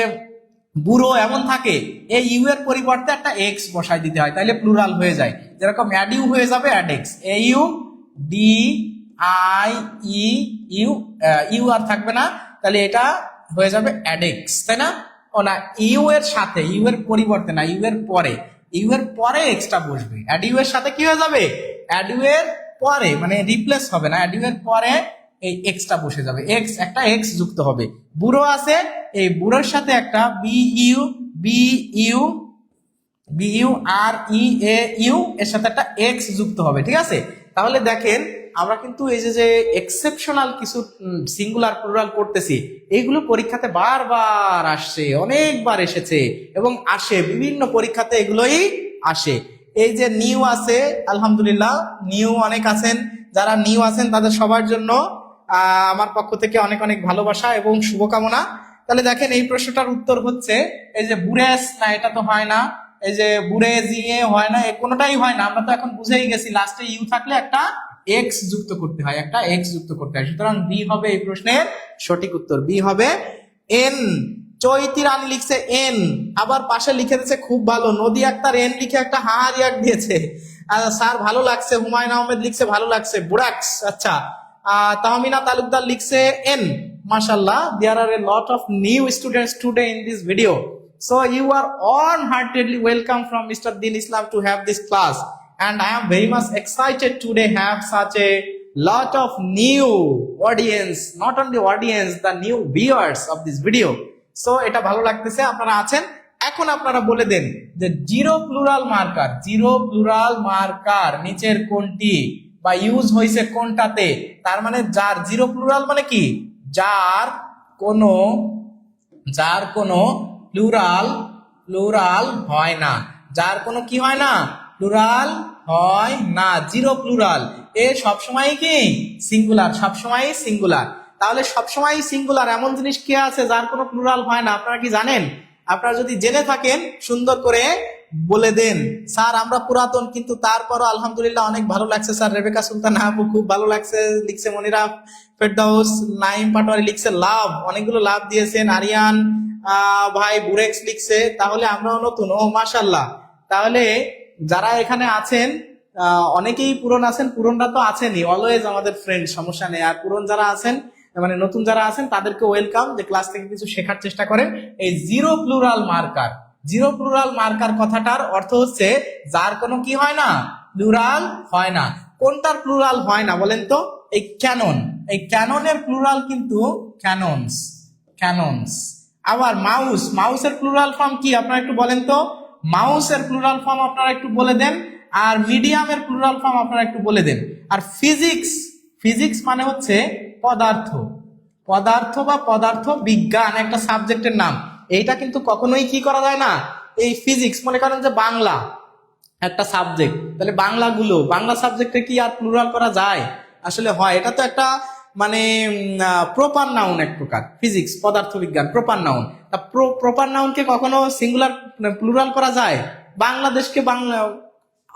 বুড়ো এমন থাকে, এই ইউ এর পরিবর্তে একটা এক্স বসাই দিতে হয়, তাহলে প্লুরাল হয়ে যায়। যেরকম অ্যাড ইউ হয়ে যাবে add X, A U D I E U, U আর থাকবে না, তাহলে এটা হয়ে যাবে অ্যাড এক্স, তাই না? ও না, ইউ এর সাথে, ইউ এর পরিবর্তে না, ইউ এর পরে, ইউ এর পরে এক্সটা বসবে। অ্যাড ইউ এর সাথে কি হয়ে যাবে, অ্যাড ইউ এর পরে, মানে রিপ্লেস হবে না, অ্যাড ইউ এর পরে এই এক্সটা বসে যাবে, এক্স, একটা এক্স যুক্ত হবে। বুড়ো আছে, এই বুড়োর সাথে একটা B U B U R E A U এর সাথে একটা এক্স যুক্ত হবে, ঠিক আছে। তাহলে দেখেন আমরা কিন্তু এই যে এক্সেপশনাল কিছু সিঙ্গুলার প্লুরাল করতেছি, এইগুলো পরীক্ষাতে বারবার আসছে, অনেকবার এসেছে এবং আসে, বিভিন্ন পরীক্ষাতে এগুলোই আসে। এই যে নিউ আছে, আলহামদুলিল্লাহ, নিউ অনেক আছেন, যারা নিউ আছেন তাদের সবার জন্য আমার পক্ষ থেকে অনেক অনেক ভালোবাসা এবং শুভকামনা। তাহলে দেখেন এই প্রশ্নটার উত্তর হচ্ছে এই যে বুড়েস, না এটা তো হয় না, এই যে বুড়েজিয়ে হয় না, কোনোটাই হয় না। আমরা তো এখন বুঝেই গেছি লাস্টে ইউ থাকলে একটা এক্স যুক্ত করতে হয়, একটা এক্স যুক্ত করতে হয়। সুতরাং বি হবে এই প্রশ্নের সঠিক উত্তর, বি হবে। এন, চৈতি রানী লিখছে এন, আবার পাশে লিখে দিয়েছে খুব ভালো, নদী আক্তার এন লিখে একটা হারিয়াক দিয়েছে। স্যার ভালো লাগছে, হুমায়ুন আহমেদ লিখছে ভালো লাগছে, বুড়াক্স, আচ্ছা। তাহমিনা তালুকদার লিখছে N, mashallah, there are a lot of new students today in this video. So you are all-heartedly welcome from Mr. Din Islam to have this class, and I am very much excited today have such a lot of new audience, not only audience, the new viewers of this video. So এটা ভালো লাগতেছে আপনারা আছেন। এখন আপনারা বলে দেন যে zero plural marker নিচের কোনটি বা ইউজ হয়েছে কোনটাতে, তার মানে যার জিরো প্লুরাল মানে কি, যার কোনো প্লুরাল হয় না, যার কোনো কি হয় না, প্লুরাল হয় না, জিরো প্লুরাল। এ সবসময় কি সিঙ্গুলার, সবসময় সিঙ্গুলার। তাহলে সবসময় সিঙ্গুলার এমন জিনিস কি আছে যার কোনো প্লুরাল হয় না, আপনারা কি জানেন? আপনারা যদি জেনে থাকেন সুন্দর করে বলে দেন। স্যার আমরা পুরাতন, কিন্তু তারপরও আলহামদুলিল্লাহ অনেক ভালো লাগছে স্যার। রেবেকা সুলতান আপু খুব ভালো লাগছে লিখছে, মনিরা ফেরদাউস, নাইম পাটোয়ারি লিখছে লাভ, অনেকগুলো লাভ দিয়েছেন। আরিয়ান ভাই বুরেক্স লিখছে, তাহলে আমরাও নতুন। ও মাশাআল্লাহ। তাহলে যারা এখানে আছেন অনেকেই পুরন আছেন, পুরনরা তো আছেনই, অলওয়েজ আমাদের ফ্রেন্ড, সমস্যা নেই। আর পুরন যারা আছেন মানে নতুন যারা আছেন তাদেরকে ওয়েলকাম, যে ক্লাস থেকে কিছু শেখার চেষ্টা করেন। এই জিরো প্লুরাল মার্কার কথাটার অর্থ হচ্ছে যার কোনো কি হয় না, প্লুরাল হয় না। কোনটার প্লুরাল হয় না বলেন তো? এই ক্যাননের প্লুরাল কিন্তু ক্যাননস। আবার মাউসের প্লুরাল ফর্ম কি আপনারা একটু বলেন তো? মাউসের প্লুরাল ফর্ম আপনারা একটু বলে দেন। আর মিডিয়ামের প্লুরাল ফর্ম আপনারা একটু বলে দেন। আর ফিজিক্স মানে হচ্ছে পদার্থ বা পদার্থ বিজ্ঞান, একটা সাবজেক্টের নাম। এইটা কিন্তু কখনোই কি করা যায় না, এই ফিজিক্স মনে করেন যে বাংলা একটা সাবজেক্ট, তাহলে বাংলা সাবজেক্টে কি আর প্লুরাল করা যায়? আসলে হয়। এটা তো একটা মানে প্রপার নাউন এক প্রকার, ফিজিক্স পদার্থ বিজ্ঞান প্রপার নাউন। প্রপার নাউনকে কখনো সিঙ্গুলার প্লুরাল করা যায়? বাংলাদেশকে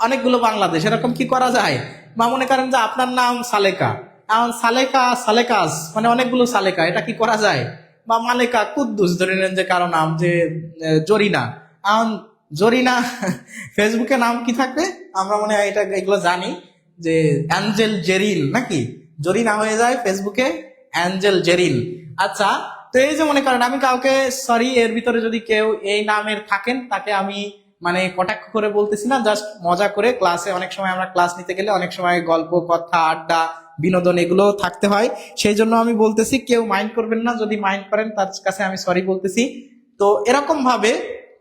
অনেকগুলো বাংলাদেশ, এরকম কি করা যায়? বা মনে করেন যে আপনার নাম সালেকা, এখন সালেকাস মানে অনেকগুলো সালেকা, এটা কি করা যায়? বা মালেকা কুদ্দুস ধরে নেন যে কারো নাম, যে জরিনা, এখন জরিনা ফেসবুকে নাম কি থাকবে? আমরা মনে হয় এগুলো জানি যে অ্যাঞ্জেল জেরিল, নাকি জরিনা হয়ে যায় ফেসবুকে অ্যাঞ্জেল জেরিল। আচ্ছা, তো এই যে মনে করেন আমি কাউকে, সরি এর ভিতরে যদি কেউ এই নামের থাকেন তাকে আমি মানে কটাক্ষ করে বলতেছি না, জাস্ট মজা করে। ক্লাসে অনেক সময় আমরা ক্লাস নিতে গেলে অনেক সময় গল্প, কথা, আড্ডা, বিনোদন এগুলো থাকতে হয়, সেই জন্য আমি বলতেছি, কেউ মাইন্ড করবেন না। যদি মাইন্ড করেন তার কাছে আমি সরি বলতেছি। তো এরকম ভাবে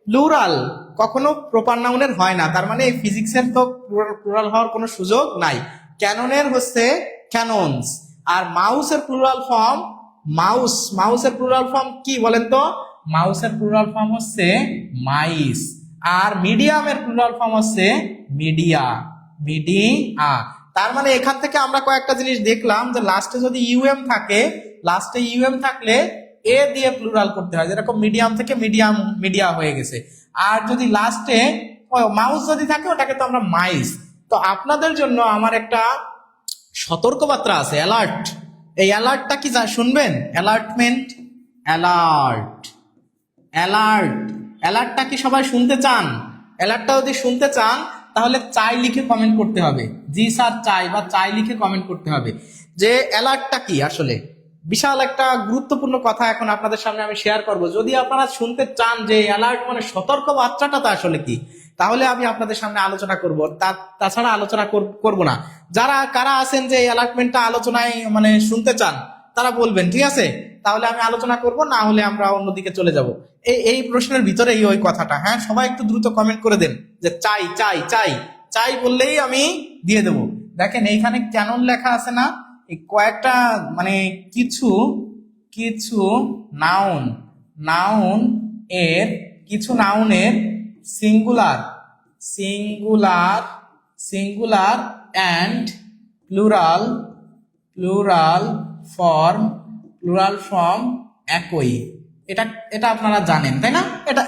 প্লুরাল কখনো প্রপার নাউনের হয় না, তার মানে এই ফিজিক্সের তো প্লুরাল হওয়ার কোনো সুযোগ নাই। ক্যাননের হচ্ছে ক্যাননস। আর মাউসের প্লুরাল ফর্ম মাউসের প্লুরাল ফর্ম কি বলেন তো? মাউসের প্লুরাল ফর্ম হচ্ছে মাইস। আর মিডিয়ামের প্লুরাল ফর্ম হচ্ছে মিডিয়া। তার মানে এখান থেকে আমরা কয়েকটা জিনিস দেখলাম যে লাস্টে যদি ইউএম থাকলে এ দিয়ে প্লুরাল করতে হয়, যেরকম মিডিয়াম থেকে মিডিয়া হয়ে গেছে। আর যদি লাস্টে মাউস যদি থাকে ওটাকে তো আমরা মাইস। তো আপনাদের জন্য আমার একটা সতর্কবার্তা আছে, অ্যালার্ট। এই অ্যালার্টটা কি শুনবেন? অ্যালার্টটা কি সবাই শুনতে চান? অ্যালার্টটা যদি শুনতে চান তাহলে চাই লিখে কমেন্ট করতে হবে, জি স্যার চাই, বা চাই লিখে কমেন্ট করতে হবে। যে অ্যালার্টটা কি আসলে বিশাল একটা গুরুত্বপূর্ণ কথা এখন আপনাদের সামনে আমি শেয়ার করব। যদি আপনারা শুনতে চান যে অ্যালার্ট মানে সতর্ক বার্তাটা আসলে কি, তাহলে আমি আপনাদের সামনে আলোচনা করব, তাছাড়া আলোচনা করব না। কারা আছেন যে অ্যালার্টমেন্টটা আলোচনায় মানে শুনতে চান তারা বলবেন, ঠিক আছে? তাহলে আমি আলোচনা করব, না হলে আমরা অন্যদিকে চলে যাব। এই প্রশ্নের ভিতরেই ওই কথাটা। হ্যাঁ, সবাই একটু দ্রুত কমেন্ট করে দেন যে চাই চাই চাই চাই, বললেই আমি দিয়ে দেব। দেখেন এইখানে ক্যানন লেখা আছে না, এই কয়েকটা মানে কিছু নাউনের সিঙ্গুলার অ্যান্ড প্লুরাল ফর্ম একই। এটা আপনারা জানেন তাই না?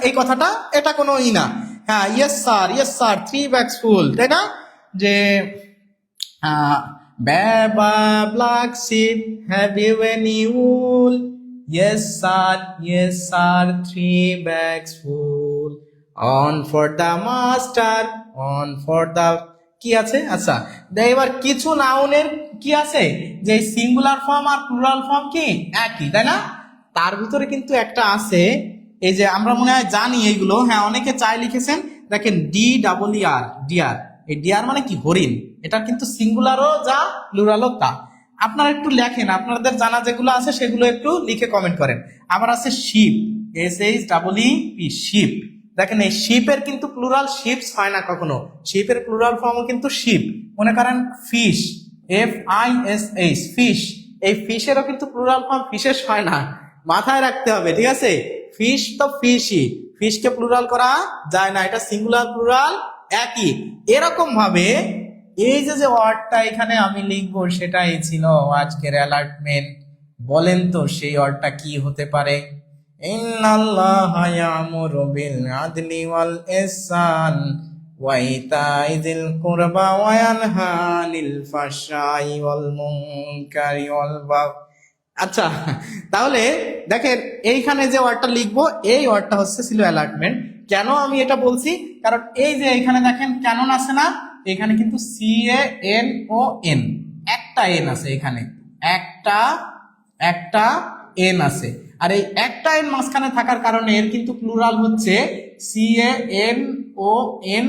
এই কথাটা এটা কোনো না। হ্যাঁ, ইয়েস স্যার 3 bags full, তাই না? যে black sheep, have you any wool? Yes sir 3 bags full. On for the master, on for the কি আছে? আচ্ছা, এবার কিছু নাউনের কি আছে যে সিঙ্গুলার ফর্ম আর প্লুরাল ফর্ম কি একই, তাই না? তার ভিতরে কিন্তু একটা আছে, এই যে আমরা মনে হয় জানি এইগুলো, হ্যাঁ অনেকে চাই লিখেছেন, দেখেন ডি ডাবল ই আর, ডিয়ার। এই ডিয়ার মানে কি? হরিণ। এটা কিন্তু সিঙ্গুলারও যা, প্লুরালও তা। আপনারা একটু লেখেন, আপনাদের জানা যেগুলো আছে সেগুলো একটু লিখে কমেন্ট করেন। আবার আছে ship, S H double E P, ship. দেখেন এই শিপের কিন্তু প্লুরাল শিপস হয় না কখনো, শিপের প্লুরাল ফর্মও কিন্তু শিপ। মনে করেন fish, F I S H, fish. এই ফিশেরও কিন্তু প্লুরাল ফর্ম ফিশেস হয় না, মাথায় রাখতে হবে, ঠিক আছে? ফিশ তো ফিশই, ফিশকে প্লুরাল করা যায় না, এটা সিঙ্গুলার প্লুরাল একই। এরকম ভাবে এই যে যে ওয়ার্ডটা এখানে আমি লিখবো সেটাই ছিল আজকের অ্যালার্টমেন্ট। বলেন তো সেই ওয়ার্ডটা কি হতে পারে? ইন্নাল্লাহা ইয়ামুরু বিল আদলি ওয়াল ইহসান ওয়া ইতাইযিল কুরবা ওয়া ইয়ানহা আনিল ফাহশাই ওয়াল মুনকারি ওয়াল বাগই। আচ্ছা, তাহলে দেখেন এইখানে যে ওয়ার্ডটা লিখবো এই ওয়ার্ডটা হচ্ছে ছিল অ্যালার্টমেন্ট। কেন আমি এটা বলছি? কারণ এই যে এখানে দেখেন ক্যানন আছে না, এখানে কিন্তু C A N O N, একটা এন আছে এখানে, একটা একটা এন আছে। আর এই একটা এন মাঝখানে থাকার কারণে এর কিন্তু প্লুরাল হচ্ছে C A N O N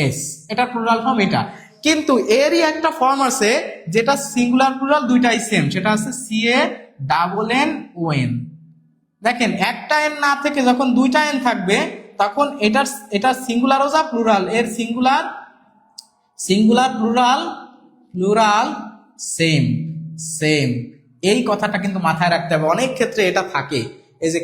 S, এটা প্লুরাল ফর্ম এটা। কিন্তু এরই একটা ফর্ম আছে যেটা সিঙ্গুলার প্লুরাল দুইটাই সেম, সেটা আছে C A double N O N. দেখেন একটা এন না থেকে যখন দুইটা এন থাকবে তখন এটার সিঙ্গুলারও যা প্লুরাল, এর singular singular plural plural same same. এই কথাটা কিন্তু মাথায় রাখতে হবে, অনেক ক্ষেত্রে এটা থাকে। এই যে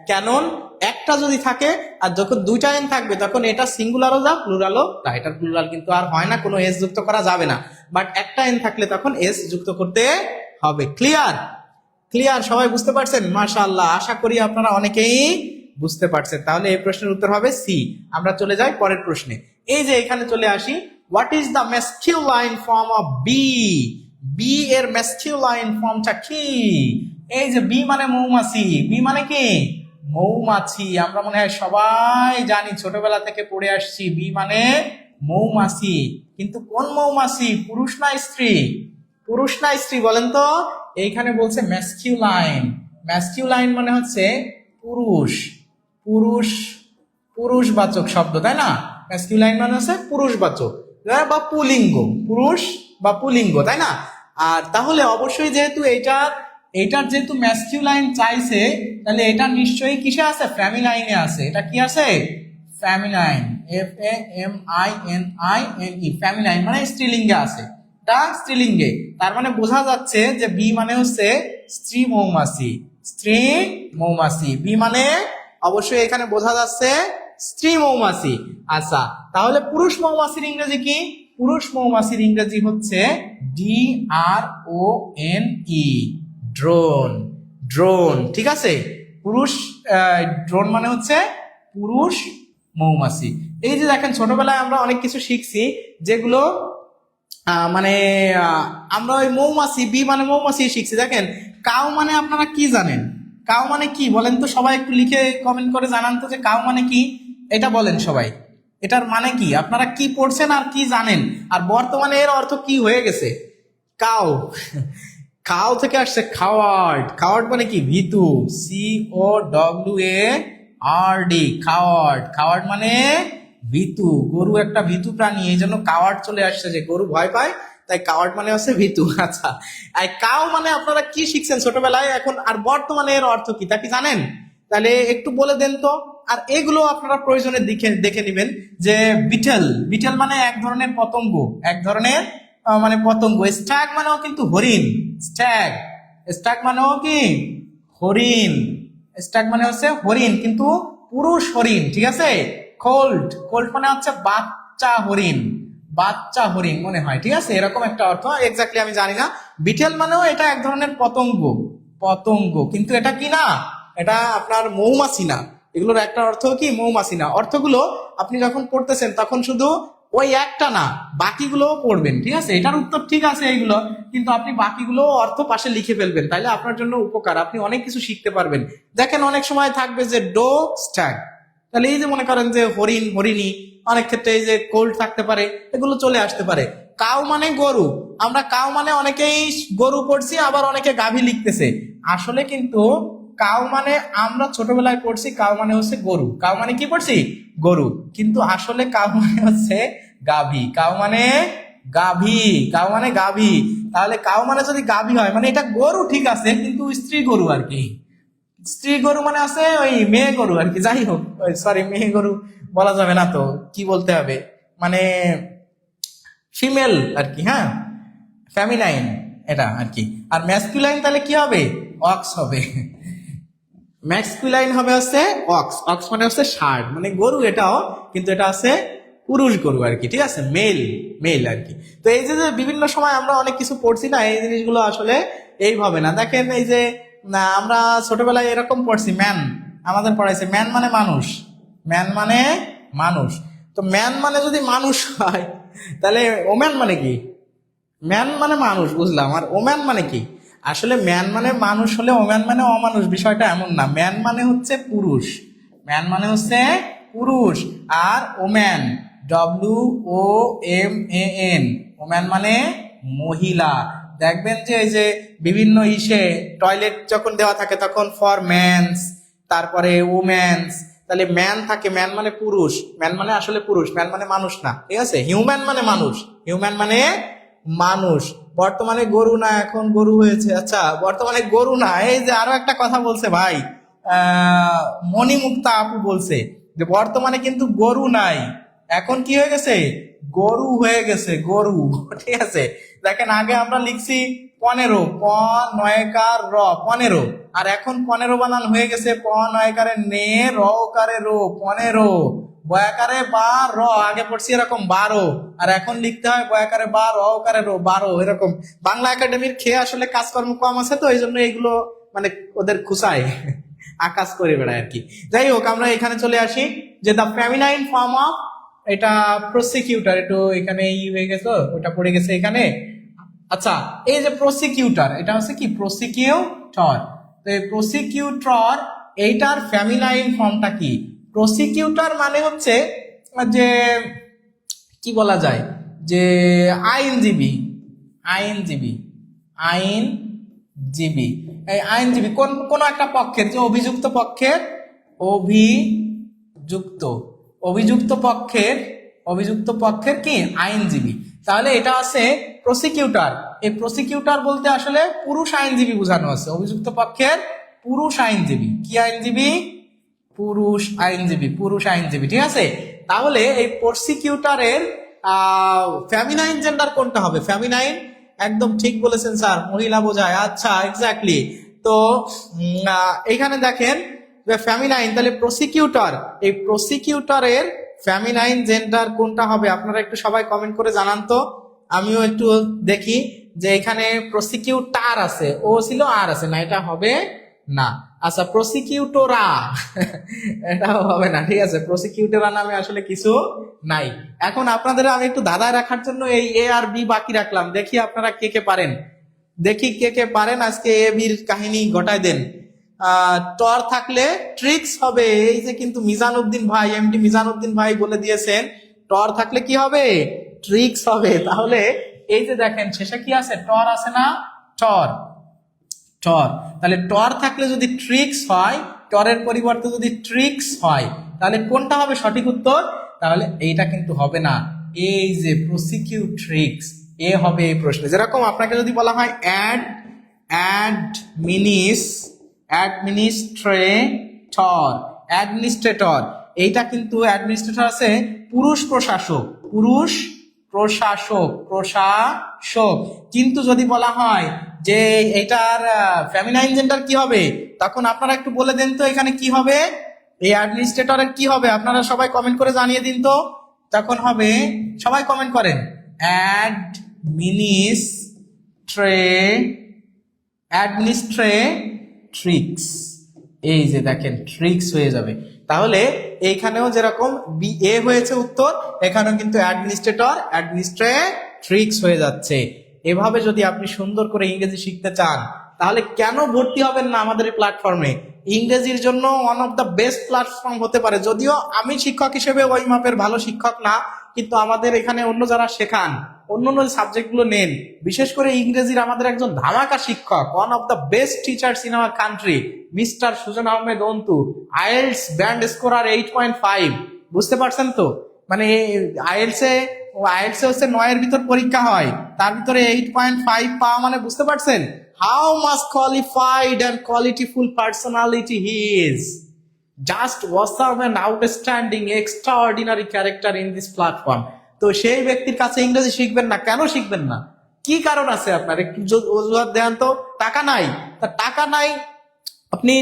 ক্যানন একটা যদি থাকে আর যখন দুইটা এন থাকবে তখন এটা সিঙ্গুলারও যা প্লুরালও তা, এটার প্লুরাল কিন্তু আর হয় না, কোনো এস যুক্ত করা যাবে না। বাট একটা এন থাকলে তখন এস যুক্ত করতে হবে। ক্লিয়ার? ক্লিয়ার? সবাই বুঝতে পারছেন? মাশাআল্লাহ, আশা করি আপনারা অনেকেই বুঝতে পারছেন। তাহলে এই প্রশ্নের উত্তর হবে সি। আমরা চলে যাই পরের প্রশ্নে। এই যে এখানে চলে আসি, what is the masculine form of B? B এর ম্যাসকিউলাইন ফর্মটা কি? এই যে বি মানে মৌমাছি, বি মানে কি? মৌমাছি। আমরা মনে হয় সবাই জানি, ছোটবেলা থেকে পড়ে আসছি, বি মানে মৌমাছি। কিন্তু কোন মৌমাছি? পুরুষ না স্ত্রী? পুরুষ না স্ত্রী বলেন তো? এইখানে বলছে ম্যাসকিউলাইন। ম্যাসকিউলাইন মানে হচ্ছে পুরুষ, পুরুষ, পুরুষবাচক শব্দ, তাই না? ম্যাসকিউলাইন মানে হচ্ছে পুরুষবাচক বা পুলিঙ্গ, পুরুষ বা পুলিঙ্গ, তাই না? আর তাহলে অবশ্যই যেহেতু এটার যেহেতু ম্যাসকিউলাইন চাইছে, তাহলে এটা নিশ্চয়ই কিসে আছে? ফ্যামিলাইনে আছে। এটা কি আছে? Feminine, F A M I N I N E, feminine মানে স্ত্রীলিঙ্গে আছে, এটা স্ত্রীলিঙ্গে। তার মানে বোঝা যাচ্ছে যে বি মানে হচ্ছে স্ত্রী মৌমাছি, স্ত্রী মৌমাছি। বি মানে অবশ্যই এখানে বোঝা যাচ্ছে স্ত্রী মৌমাছি। আচ্ছা, তাহলে পুরুষ মৌমাছির ইংরেজি কি? পুরুষ মৌমাছির ইংরেজি হচ্ছে D R O N E, drone. Drone, ঠিক আছে? পুরুষ ড্রোন মানে হচ্ছে পুরুষ মৌমাছি। এই যে দেখেন ছোটবেলায় আমরা অনেক কিছু শিখছি যেগুলো মানে আমরা ওই মৌমাছি, বি মানে মৌমাছি শিখছি। দেখেন কাউ মানে আপনারা কি জানেন? কাউ মানে কি বলেন তো? সবাই একটু লিখে কমেন্ট করে জানান তো যে কাউ মানে কি, এটা বলেন সবাই। এটার মানে কি? আপনারা কি পড়ছেন আর কি জানেন, আর বর্তমানে এর অর্থ কি হয়ে গেছে? কাউ, কাউ থেকে আসছে খাওয়ার্ড। খাওয়ার্ড মানে কি? ভীতু, C O W A R D, coward. Coward মানে ভীতু। গরু একটা ভীতু প্রাণী, এই জন্য কাওয়ার্ড চলে আসছে, যে গরু ভয় পায়, তাই কাওয়ার্ড মানে হচ্ছে ভীতু। আচ্ছা, এই কাউ মানে আপনারা কি শিখছেন ছোটবেলায়, এখন আর বর্তমানে এর অর্থ কি তা কি জানেন? তাহলে একটু বলে দেন তো। আর এগুলো আপনারা প্রয়োজনে দেখে নিবেন যে বিটেল, বিটেল মানে এক ধরনের পতঙ্গ, এক ধরনের মানে পতঙ্গ। স্ট্যাগ মানেও কিন্তু হরিণ, স্ট্যাগ, স্ট্যাগ মানেও কি? হরিণ। স্ট্যাগ মানে হচ্ছে হরিণ, কিন্তু পুরুষ হরিণ, ঠিক আছে? কোল্ট, কোল্ট মানে হচ্ছে বাচ্চা হরিণ, বাচ্চা হরিণ মনে হয়, ঠিক আছে? এরকম একটা অর্থ, এক্স্যাক্টলি আমি জানি না। বিটেল মানেও এটা এক ধরনের পতঙ্গ, পতঙ্গ, কিন্তু এটা কি না, এটা আপনার মৌমাছি না। এগুলোর একটা অর্থ কি? মৌমাছি না। অর্থগুলো আপনি যখন পড়তেছেন তখন শুধু ওই একটা না, বাকিগুলোও পড়বেন, ঠিক আছে? এটার উত্তর ঠিক আছে এইগুলো, কিন্তু আপনি বাকিগুলো অর্থ পাশে লিখে ফেলবেন, তাইলে আপনার জন্য উপকার, আপনি অনেক কিছু শিখতে পারবেন। দেখেন অনেক সময় থাকবে যে ডো স্ট্যাগ, তাহলে এই যে মনে করেন যে হরিণ, হরিণী, অনেক ক্ষেত্রে এই যে কোল্ড থাকতে পারে, এগুলো চলে আসতে পারে। কাউ মানে গরু, আমরা কাউ মানে অনেকেই গরু পড়ছি, আবার অনেকে গাভী লিখতেছে। আসলে কিন্তু কাউ মানে আমরা ছোটবেলায় পড়ছি কাউ মানে হচ্ছে গরু, কাউ মানে কি পড়ছি গরু, কিন্তু আসলে কাউ মানে হচ্ছে গাভী। কাউ মানে গাভী, কাউ মানে গাভী। তাহলে কাউ মানে যদি গাভী হয় মানে এটা গরু ঠিক আছে, কিন্তু স্ত্রী গরু আর কি। স্ত্রী গরু মানে আছে ওই মেয়ে গরু আর কি। যাই হোক, সরি মেয়ে গরু বলা যাবে না, তো কি বলতে হবে, মানে ফিমেল আর কি, হ্যাঁ ফেমিনাইন এটা আর কি। আর ম্যাসকুলাইন তাহলে কি হবে, অক্স হবে। ম্যাসকুলাইন হবে হচ্ছে অক্স, অক্স মানে হচ্ছে ষাঁড়, মানে গরু এটাও, কিন্তু এটা আছে পুরুষ গরু আর কি, ঠিক আছে, মেল, মেল আর কি। তো এই যে যে বিভিন্ন সময় আমরা অনেক কিছু পড়ছি না, এই জিনিসগুলো আসলে এইভাবে না। দেখেন এই যে না, আমরা ছোটবেলায় এরকম পড়ছি, ম্যান আমাদের পড়াইছে ম্যান মানে মানুষ, ম্যান মানে মানুষ। তো ম্যান মানে যদি মানুষ হয় তাহলে ওম্যান মানে কি, ম্যান মানে মানুষ বুঝলাম, আর ওম্যান মানে কি? আসলে ম্যান মানে মানুষ হলে ওম্যান মানে অমানুষ, বিষয়টা এমন না। ম্যান মানে হচ্ছে পুরুষ, ম্যান মানে হচ্ছে পুরুষ, আর ওম্যান WOMAN, ওম্যান মানে মহিলা। দেখবেন যে এই যে বিভিন্ন ইসে টয়লেট যখন দেওয়া থাকে তখন ফর ম্যানস, তারপরে ওম্যানস, তাহলে ম্যান থাকে, ম্যান মানে পুরুষ, ম্যান মানে আসলে পুরুষ, ম্যান মানে মানুষ না, ঠিক আছে। হিউম্যান মানে মানুষ, হিউম্যান মানে মানুষ। বর্তমানে গরু না, এখন গরু হয়েছে। আচ্ছা বর্তমানে গরু না, এই যে আরো একটা কথা বলছে ভাই, মণিমুক্তা আপু বলছে যে বর্তমানে কিন্তু গরু নাই, এখন কি হয়ে গেছে, গরু হয়ে গেছে, গরু। ঠিক আছে, দেখেন আগে আমরা লিখছি 15, প নয়কার র 15, আর এখন 15 বানান হয়ে গেছে প নয়কারে নে র কারে রো 15, বয়াকারে বা র, আগে পড়ছি এরকম 12, আর এখন লিখতে হয় বয়াকারে বা র কারে রো 12, এরকম। বাংলা একাডেমির খেয়ে আসলে কাজকর্ম কম আছে, তো এই জন্য এইগুলো মানে ওদের খুশায় আকাশ করে বেড়ায় আর কি। যাই হোক, আমরা এখানে চলে আসি যে দ্য ফেমিনাইন ফর্ম অফ, এটা প্রসিকিউটর, একটু এখানে ই হয়ে গেছে, ওটা পড়ে গেছে এখানে। আচ্ছা এই যে প্রসিকিউটর, এটা হচ্ছে কি প্রসিকিউটর, তো এই প্রসিকিউটর এইটার ফেমিনাইন ফর্মটা কি? প্রসিকিউটর মানে হচ্ছে যে কি বলা যায়, যে আইনজীবী, আইনজীবী, আইনজীবী। এই আইনজীবী কোন কোন একটা পক্ষের, যে অভিযুক্ত পক্ষের, অভিযুক্ত, অভিযুক্ত পক্ষের, অভিযুক্ত পক্ষের কি আইনজীবী। তাহলে এটা আছে প্রসিকিউটর, এই প্রসিকিউটর বলতে আসলে পুরুষ আইনজীবী বোঝানো আছে, অভিযুক্ত পক্ষের পুরুষ আইনজীবী। কি আইনজীবী? পুরুষ আইনজীবী, পুরুষ আইনজীবী, ঠিক আছে। তাহলে এই প্রসিকিউটরের ফেমিনাইন জেন্ডার কোনটা হবে? ফেমিনাইন, একদম ঠিক বলেছেন স্যার, মহিলা বোঝায়। আচ্ছা এক্স্যাক্টলি। তো এখানে দেখেন ফেমিনাইন, তাহলে প্রসিকিউটর, এই প্রসিকিউটরের ফেমিনাইন জেন্ডার কোনটা হবে? আপনারা একটু সবাই কমেন্ট করে জানান তো, আমিও একটু দেখি। যে এখানে প্রসিকিউটার আছে, ও ছিল আর আছে না, এটা হবে না। আচ্ছা প্রসিকিউটরা এটাও হবে না, ঠিক আছে, প্রসিকিউটরা নামে আসলে কিছু নাই। এখন আপনাদের আমি একটু ধাঁধায় রাখার জন্য এই এ আর বি বাকি রাখলাম, দেখি আপনারা কে কে পারেন, দেখি কে কে পারেন আজকে এ বির কাহিনী ঘটায় দেন। টর থাকলে ট্রিক্স হবে, এই যে কিন্তু মিজানুদ্দিন ভাই, এমডি মিজানুদ্দিন ভাই বলে দিয়েছেন টর থাকলে কি হবে, ট্রিক্স হবে। তাহলে এই যে দেখেন শেষে কি আছে, টর আছে না, টর, টর, তাহলে টর থাকলে যদি ট্রিক্স হয়, টরের পরিবর্তে যদি ট্রিক্স হয়, তাহলে কোনটা হবে সঠিক উত্তর? তাহলে এইটা কিন্তু হবে না, এই যে প্রসিকিউট্রিক্স, এ হবে এই প্রশ্নে। যেরকম আপনাকে যদি বলা হয় অ্যাডমিনিস্ট্রেটর, অ্যাডমিনিস্ট্রেটর, এইটা কিন্তু অ্যাডমিনিস্ট্রেটর আছে পুরুষ প্রশাসক, পুরুষ প্রশাসক, প্রশাসক। কিন্তু যদি বলা হয় যে এটার ফেমিনাইন জেন্ডার কি হবে, তখন আপনারা একটু বলে দেন তো এখানে কি হবে, এই অ্যাডমিনিস্ট্রেটরের কি হবে? আপনারা সবাই কমেন্ট করে জানিয়ে দিন তো, তখন হবে, সবাই কমেন্ট করেন, অ্যাডমিনিস্ট্রেট্রিক্স, এই যে দেখেন ট্রিক্স হয়ে যাবে। তাহলে এইখানেও যেরকম বি এ হয়েছে উত্তর, এখানেও কিন্তু অ্যাডমিনিস্ট্রেট্রিক্স হয়ে যাচ্ছে। এভাবে যদি আপনি সুন্দর করে ইংরেজি শিখতে চান, তাহলে কেন ভর্তি হবেন না আমাদের এই প্ল্যাটফর্মে? ইংরেজির জন্য one of the best platform হতে পারে। যদিও আমি শিক্ষক হিসেবে ওই মাপের ভালো শিক্ষক না, কিন্তু আমাদের এখানে অন্য যারা শেখান, অন্য অন্য সাবজেক্ট গুলো নেন, বিশেষ করে ইংরেজির আমাদের একজন ধামাকা শিক্ষক, one of the best teachers in our country, mister Sujan Ahmed Antu, IELTS band scorer 8.5। বুঝতে পারছেন তো? মানে আইএলস এ হচ্ছে 9-এর ভিতর পরীক্ষা হয়, তার ভিতরে 8.5 পাওয়া মানে বুঝতে পারছেন how much qualified and qualityful personality he is. Just awesome and outstanding extraordinary character in this platform। তো সেই ব্যক্তির কাছে ইংরেজি শিখবেন না, কেন শিখবেন না? কি কারণ আছে আপনার? একটু অজুহাত দেন তো। টাকা নাই, তা টাকা নাই আপনি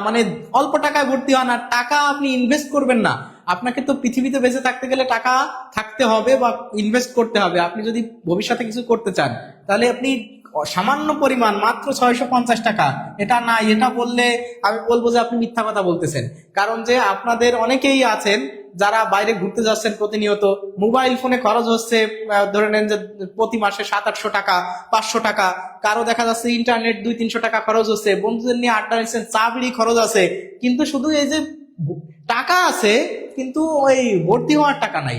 মানে অল্প টাকায় ভর্তি হন, আর টাকা আপনি ইনভেস্ট করবেন না। আপনাকে তো পৃথিবীতে বেঁচে থাকতে গেলে টাকা থাকতে হবে বা ইনভেস্ট করতে হবে। আপনি যদি ভবিষ্যতে কিছু করতে চান, তাহলে আপনি সামান্য পরিমাণ, মাত্র 650 টাকা, এটা নাই, এটা বললে আমি বলবো যে আপনি মিথ্যা কথা বলতেছেন। কারণ যে আপনাদের অনেকেই আছেন যারা বাইরে ঘুরতে যাচ্ছেন প্রতিনিয়ত, মোবাইল ফোনে খরচ হচ্ছে ধরে নেন যে প্রতি মাসে 700-800 টাকা, 500 টাকা, কারো দেখা যাচ্ছে ইন্টারনেট 200-300 টাকা খরচ হচ্ছে, বন্ধুদের নিয়ে আড্ডা দিচ্ছেন, চা বিড়ি খরচ আছে, কিন্তু শুধু এই যে টাকা আছে কিন্তু ওই ভর্তি হওয়ার টাকা নাই।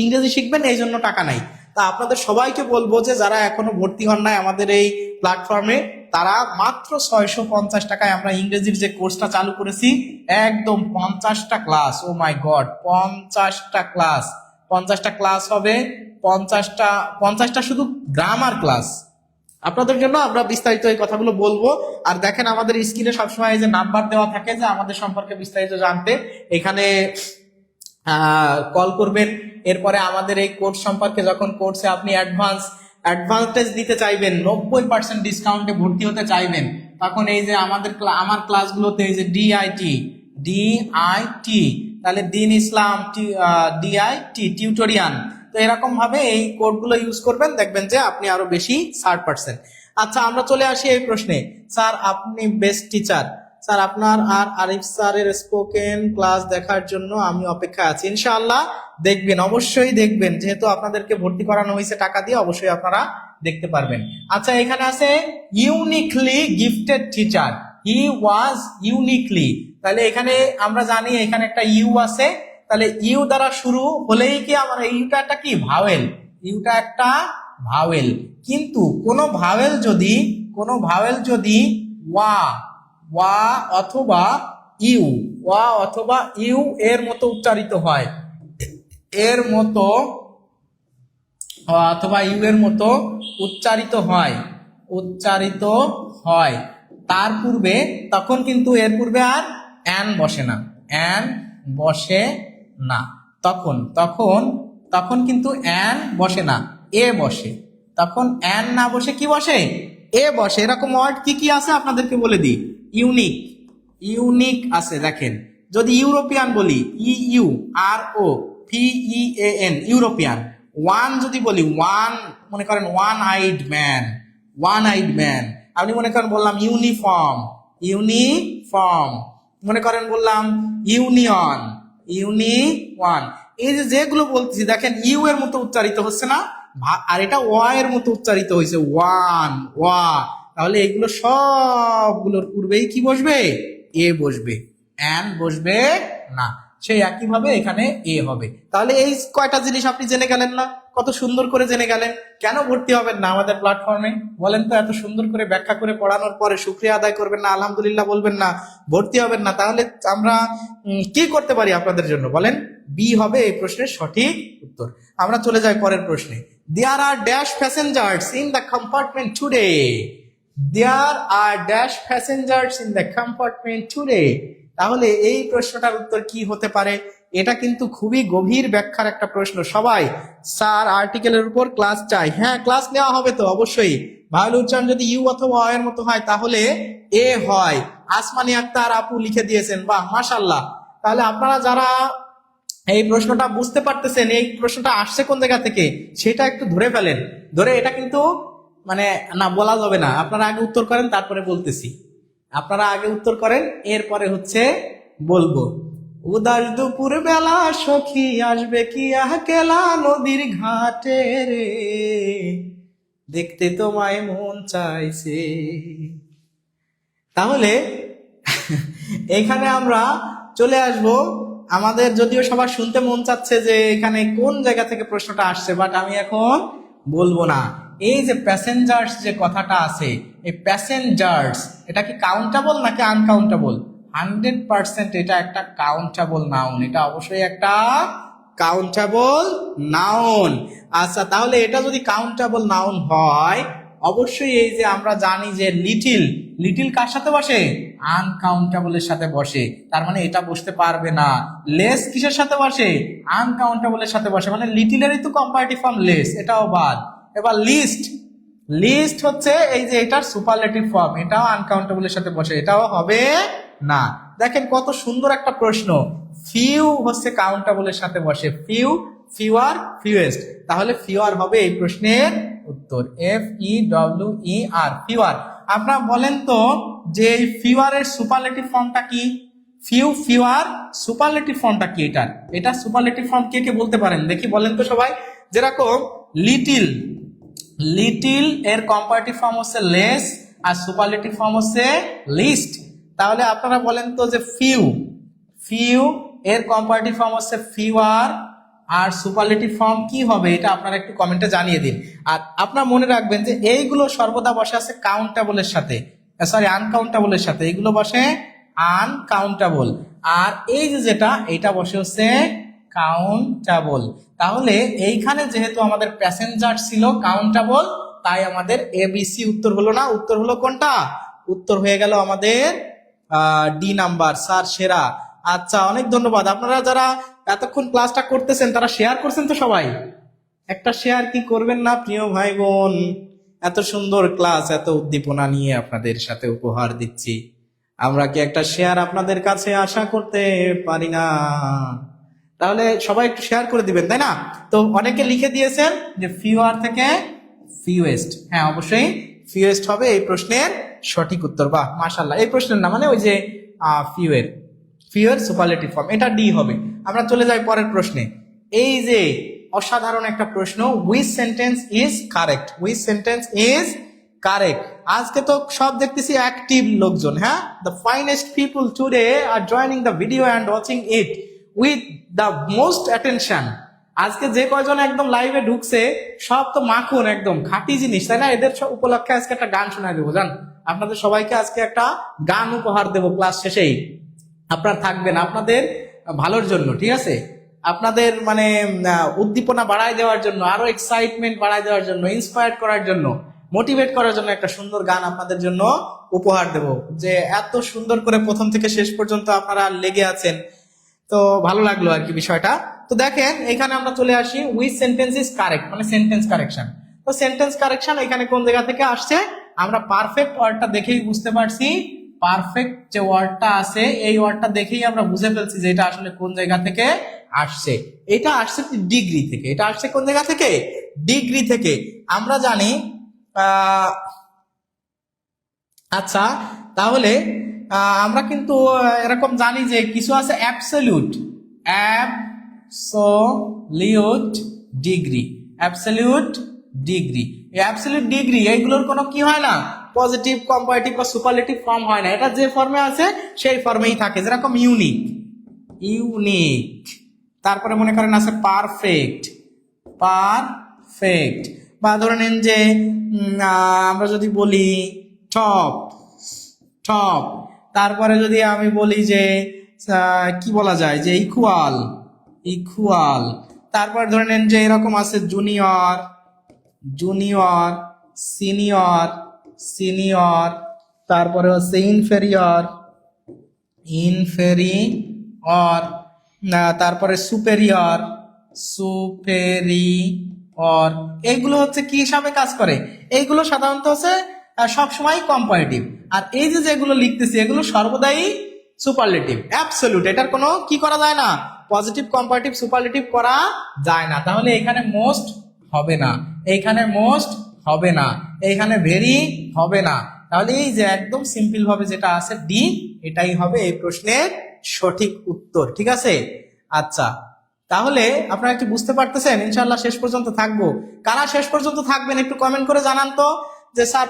ইংরেজি শিখবেন এই জন্য টাকা নাই। তা আপনাদের সবাইকে বলবো যে যারা এখনো ভর্তি হন নাই আমাদের এই প্ল্যাটফর্মে, তারা মাত্র 650 টাকায় আমরা ইংরেজির যে কোর্সটা চালু করেছি, একদম 50টা ক্লাস, ও মাই গড, 50টা ক্লাস, 50টা ক্লাস হবে, 50টা শুধু গ্রামার ক্লাস আপনাদের জন্য। আমরা বিস্তারিত এই কথাগুলো বলবো। আর দেখেন আমাদের স্ক্রিনে সবসময় যে নাম্বার দেওয়া থাকে যে আমাদের সম্পর্কে বিস্তারিত জানতে, এখানে কল করবেন। এরপরে আমাদের এই কোর্স সম্পর্কে, যখন কোর্সে আপনি অ্যাডভান্টেজ দিতে চাইবেন, 90% ডিসকাউন্টে ভর্তি হতে চাইবেন, তখন এই যে আমার ক্লাসগুলোতে এই যে ডিআইটি, তাহলে দিন ইসলাম, ডিআইটি টিউটোরিয়াল, তো এরকম ভাবে এই কোডগুলো ইউজ করবেন, দেখবেন যে আপনি আরো বেশি 60%। আচ্ছা, আমরা চলে আসি এই প্রশ্নে। স্যার আপনি বেস্ট টিচার, স্যার আপনার আর আরিফ স্যারের স্পোকেন ক্লাস দেখার জন্য আমি অপেক্ষা আছি। ইনশাআল্লাহ দেখবেন, অবশ্যই দেখবেন, যেহেতু আপনাদেরকে ভর্তি করানো হয়েছে টাকা দিয়ে, অবশ্যই আপনারা দেখতে পারবেন। আচ্ছা, এখানে আছে ইউনিকলি গিফটেড টিচার, হি ওয়াজ ইউনিকলি, তাহলে এখানে আমরা জানি এখানে একটা ইউ আছে, তাহলে ইউ দ্বারা শুরু হলেই কি আমার ইউটা একটা কি ভাওয়েল, ইউটা একটা ভাওয়েল। কিন্তু কোন ভাওয়েল যদি ওয়া অথবা ইউ এর মতো উচ্চারিত হয়, উচ্চারিত হয় তার পূর্বে, তখন কিন্তু এর পূর্বে আর অ্যান বসে না, তখন কিন্তু অ্যান বসে না, এ বসে। তখন অ্যান না বসে কি বসে? এ বসে। এরকম ওয়ার্ড কি কি আছে আপনাদেরকে বলে দিই। ইউনিক আছে, দেখেন, যদি ইউরোপিয়ান বলি, EUROPEAN, ইউরোপিয়ান। ওয়ান যদি বলি, মনে করেন ওয়ান আইড ম্যান, আপনি মনে করেন বললাম ইউনিফর্ম, মনে করেন বললাম ইউনিয়ন, এই যেগুলো বলতেছি, দেখেন ইউ এর মতো উচ্চারিত হচ্ছে না, আর এটা ওয়া এর মতো উচ্চারিত হয়েছে, ওয়া। তাহলে এগুলো সবগুলোর পূর্বেই কি বসবে? এ বসবে, অ্যান বসবে না। সেই একইভাবে এখানে এ হবে। তাহলে এই কয়টা জিনিস আপনি জেনে গেলেন না? কত সুন্দর করে জেনে গেলেন। কেন ভর্তি হবেন না আমাদের প্ল্যাটফর্মে বলেন তো? এত সুন্দর করে ব্যাখ্যা করে পড়ানোর পরে শুকরিয়া আদায় করবেন না, আলহামদুলিল্লাহ বলবেন না, ভর্তি হবেন না? তাহলে আমরা কি করতে পারি আপনাদের জন্য বলেন? বি হবে এই প্রশ্নের সঠিক উত্তর। আমরা চলে যাই পরের প্রশ্নে। There are dash passengers in the compartment today. তাহলে এই প্রশ্নটার উত্তর কি হতে পারে? এটা কিন্তু খুবই গভীর ব্যাখ্যার একটা প্রশ্ন। সবাই স্যার আর্টিকেলের উপর ক্লাস চাই। হ্যাঁ, ক্লাস নেওয়া হবে তো অবশ্যই। ভালো উচ্চারণ যদি ইউ অথবা অ এর মতো হয় তাহলে এ হয়। আসমানি আক্তার আপু লিখে দিয়েছেন, বাহ মাশাআল্লাহ। তাহলে আপনারা যারা এই প্রশ্নটা বুঝতে পারতেছেন, এই প্রশ্নটা আসছে কোন জায়গা থেকে সেটা একটু ধরে ফেলেন। এটা কিন্তু মানে না বলা যাবে না। আপনারা আগে উত্তর করেন, তারপরে বলতেছি। আপনারা আগে উত্তর করেন, এরপরে হচ্ছে বলবো। উদাস দুপুর বেলা সখী আসবে কি আহকেলা নদীর ঘাটে রে, দেখতে তোমায় মন চাইছে। তাহলে এখানে আমরা চলে আসব, আমাদের যদিও সবার শুনতে মন চাচ্ছে যে এখানে কোন জায়গা থেকে প্রশ্নটা আসছে, বাট আমি এখন বলবো না। এই যে প্যাসেঞ্জার্স যে কথাটা আছে, এই প্যাসেঞ্জার্স এটা কি কাউন্টেবল নাকি আনকাউন্টেবল? 100% এটা একটা কাউন্টেবল নাউন, এটা অবশ্যই একটা কাউন্টেবল নাউন। আচ্ছা, তাহলে এটা যদি কাউন্টেবল নাউন হয়, অবশ্যই এই যে আমরা জানি যে লিটিল, লিটিল কার সাথে বসে? আনকাউন্টেবলের সাথে বসে, তার মানে এটা বসতে পারবে না। লেস কিসের সাথে বসে? আনকাউন্টেবলের সাথে বসে, মানে লিটিলেরই তো কম্পারেটিভ ফর্ম লেস, এটাও বাদ। এবার লিস্ট, লিস্ট হচ্ছে এই যে এটার সুপারলেটিভ ফর্ম, এটাও আনকাউন্টেবলের সাথে বসে, এটাও হবে না। দেখেন কত সুন্দর একটা প্রশ্ন। ফিউ হচ্ছে কাউন্টেবলের সাথে বসে, ফিউ, ফিওয়ার, ফিউয়েস্ট, তাহলে ফিওয়ার হবে এই প্রশ্নের উত্তর। FEWER, fewer. আপনারা বলেন তো যে এই ফিওয়ারের সুপারলেটিভ ফর্মটা কি? ফিউ, ফিওয়ার সুপারলেটিভ ফর্মটা কি এটার? এটা সুপারলেটিভ ফর্ম কে কে বলতে পারেন দেখি, বলেন তো সবাই। যেরকম লিটিল, লিটিল এর কম্পারেটিভ ফর্ম হচ্ছে লেস, আর সুপারলেটিভ ফর্ম হচ্ছে লিস্ট। তাহলে আপনারা বলেন তো যে ফিউ, ফিউ এর কম্পারেটিভ ফর্ম হচ্ছে ফিওয়ার, আর সুপারলেটিভ ফর্ম কি হবে এটা আপনারা একটু কমেন্টে জানিয়ে দিন। আর আপনারা মনে রাখবেন যে এইগুলো সর্বদা বসে আছে কাউন্টেবলের সাথে, সরি আনকাউন্টেবলের সাথে, এগুলো বসে আনকাউন্টেবল। আর এই যে যেটা, এইটা বসে হচ্ছে কাউন্টেবল। তাহলে এইখানে যেহেতু আমাদের প্যাসেঞ্জার ছিল কাউন্টেবল, তাই আমাদের ABC উত্তর হলো না, উত্তর হলো কোনটা? উত্তর হয়ে গেল আমাদের ডি নাম্বার। স্যার সেরা। আচ্ছা, অনেক ধন্যবাদ। আপনারা যারা এতক্ষণ ক্লাসটা করতেছেন তারা শেয়ার করছেন তো সবাই? একটা শেয়ার কি করবেন না প্রিয় ভাই বোন? এত সুন্দর ক্লাস, এত উদ্দীপনা নিয়ে আপনাদের সাথে উপহার দিচ্ছি, আমরা কি একটা শেয়ার আপনাদের কাছে আশা করতে পারি না? তাহলে সবাই একটু শেয়ার করে দিবেন, তাই না? তো অনেকে লিখে দিয়েছেন যে ফিওয়ার থেকে ফিউয়েস্ট, হ্যাঁ অবশ্যই ফিউয়েস্ট হবে এই প্রশ্নের সঠিক উত্তর। বাহ, মাশাআল্লাহ। এই প্রশ্নের না, মানে ওই যে ফিউয়ের, ফিউয়ের সুপারলেটিভ ফর্ম, এটা ডি হবে। আমরা চলে যাই পরের প্রশ্নে। এই যে অসাধারণ একটা প্রশ্ন, which sentence is correct? Which sentence is correct? আজকে তো সব দেখতেছি অ্যাক্টিভ লোকজন, হ্যাঁ, the finest people today are joining the video and watching it with the most attention. আজকে যে কয়জন একদম লাইভে ঢুকছে সব তো মাখন, একদম খাঁটি জিনিস, তাই না? এদের উপলক্ষে আজকে একটা গান শোনায় দেবো, জান, আপনাদের সবাইকে আজকে একটা গান উপহার দেবো ক্লাস শেষেই। আপনারা থাকবেন আপনাদের ভালোর জন্য, ঠিক আছে? আপনাদের মানে উদ্দীপনা বাড়ায় দেওয়ার জন্য, আরো এক্সাইটমেন্ট বাড়ায় দেওয়ার জন্য, ইন্সপায়ার করার জন্য, মোটিভেট করার জন্য একটা সুন্দর গান আপনাদের জন্য উপহার দেব। যে এত সুন্দর করে প্রথম থেকে শেষ পর্যন্ত আপনারা লেগে আছেন, তো ভালো লাগলো আর কি বিষয়টা। তো দেখেন এখানে আমরা চলে আসি, উইচ সেন্টেন্স ইজ কারেক্ট, মানে সেন্টেন্স কারেকশন। তো সেন্টেন্স কারেকশন এখানে কোন জায়গা থেকে আসছে? আমরা পারফেক্ট ওয়ার্ডটা দেখেই বুঝতে পারছি, পারফেক্ট যে ওয়ার্ডটা আছে এই ওয়ার্ডটা দেখেই আমরা বুঝে ফেলছি যে এটা আসলে কোন জায়গা থেকে আসছে। এটা আসছে ডিগ্রি থেকে। এটা আসছে কোন জায়গা থেকে? ডিগ্রি থেকে। আমরা জানি আচ্ছা, তাহলে আমরা কিন্তু এরকম জানি যে কিছু আছে absolute, absolute degree, absolute degree. এই অ্যাবসলিউট ডিগ্রি এইগুলোর কোনো কি হয় না, পজিটিভ, কম্পারেটিভ বা সুপারলেটিভ ফর্ম হয় না, এটা যে ফর্মে আছে সেই ফর্মেই থাকে। যেরকম ইউনিক, ইউনিক। তারপরে মনে করেন আছে পারফেক্ট, পারফেক্ট। বা ধরে নেন যে আমরা যদি বলি টপ, টপ। তারপরে যদি আমি বলি যে কি বলা যায়, যে ইকুয়াল, ইকুয়াল। তারপর ধরে নেন যে এরকম আছে জুনিয়র, জুনিয়র, সিনিয়র, সিনিয়র। তারপরে হচ্ছে ইনফেরিয়র, ইনফেরিয়র। তারপরে সুপেরিয়র, সুপেরিয়র। এইগুলো হচ্ছে কি হিসাবে কাজ করে? এইগুলো সাধারণত হচ্ছে সবসময় কম্পারেটিভ। আর এই যে যেগুলো লিখতেছি এগুলো সর্বদাই সুপারলেটিভ, অ্যাবসলিউট। এটার কোনো কি করা যায় না, পজিটিভ, কম্পারেটিভ, সুপারলেটিভ করা যায় না। তাহলে এখানে মোস্ট হবে না, এইখানে মোস্ট হবে না, এইখানে ভেরি হবে না। তাহলে এই যে একদম সিম্পল ভাবে যেটা আছে ডি, এটাই হবে এই প্রশ্নের সঠিক উত্তর, ঠিক আছে? আচ্ছা, তাহলে আপনারা কি বুঝতে পারতেছেন? ইনশাআল্লাহ শেষ পর্যন্ত থাকবো। কারা শেষ পর্যন্ত থাকবেন একটু কমেন্ট করে জানান তো। যে স্যার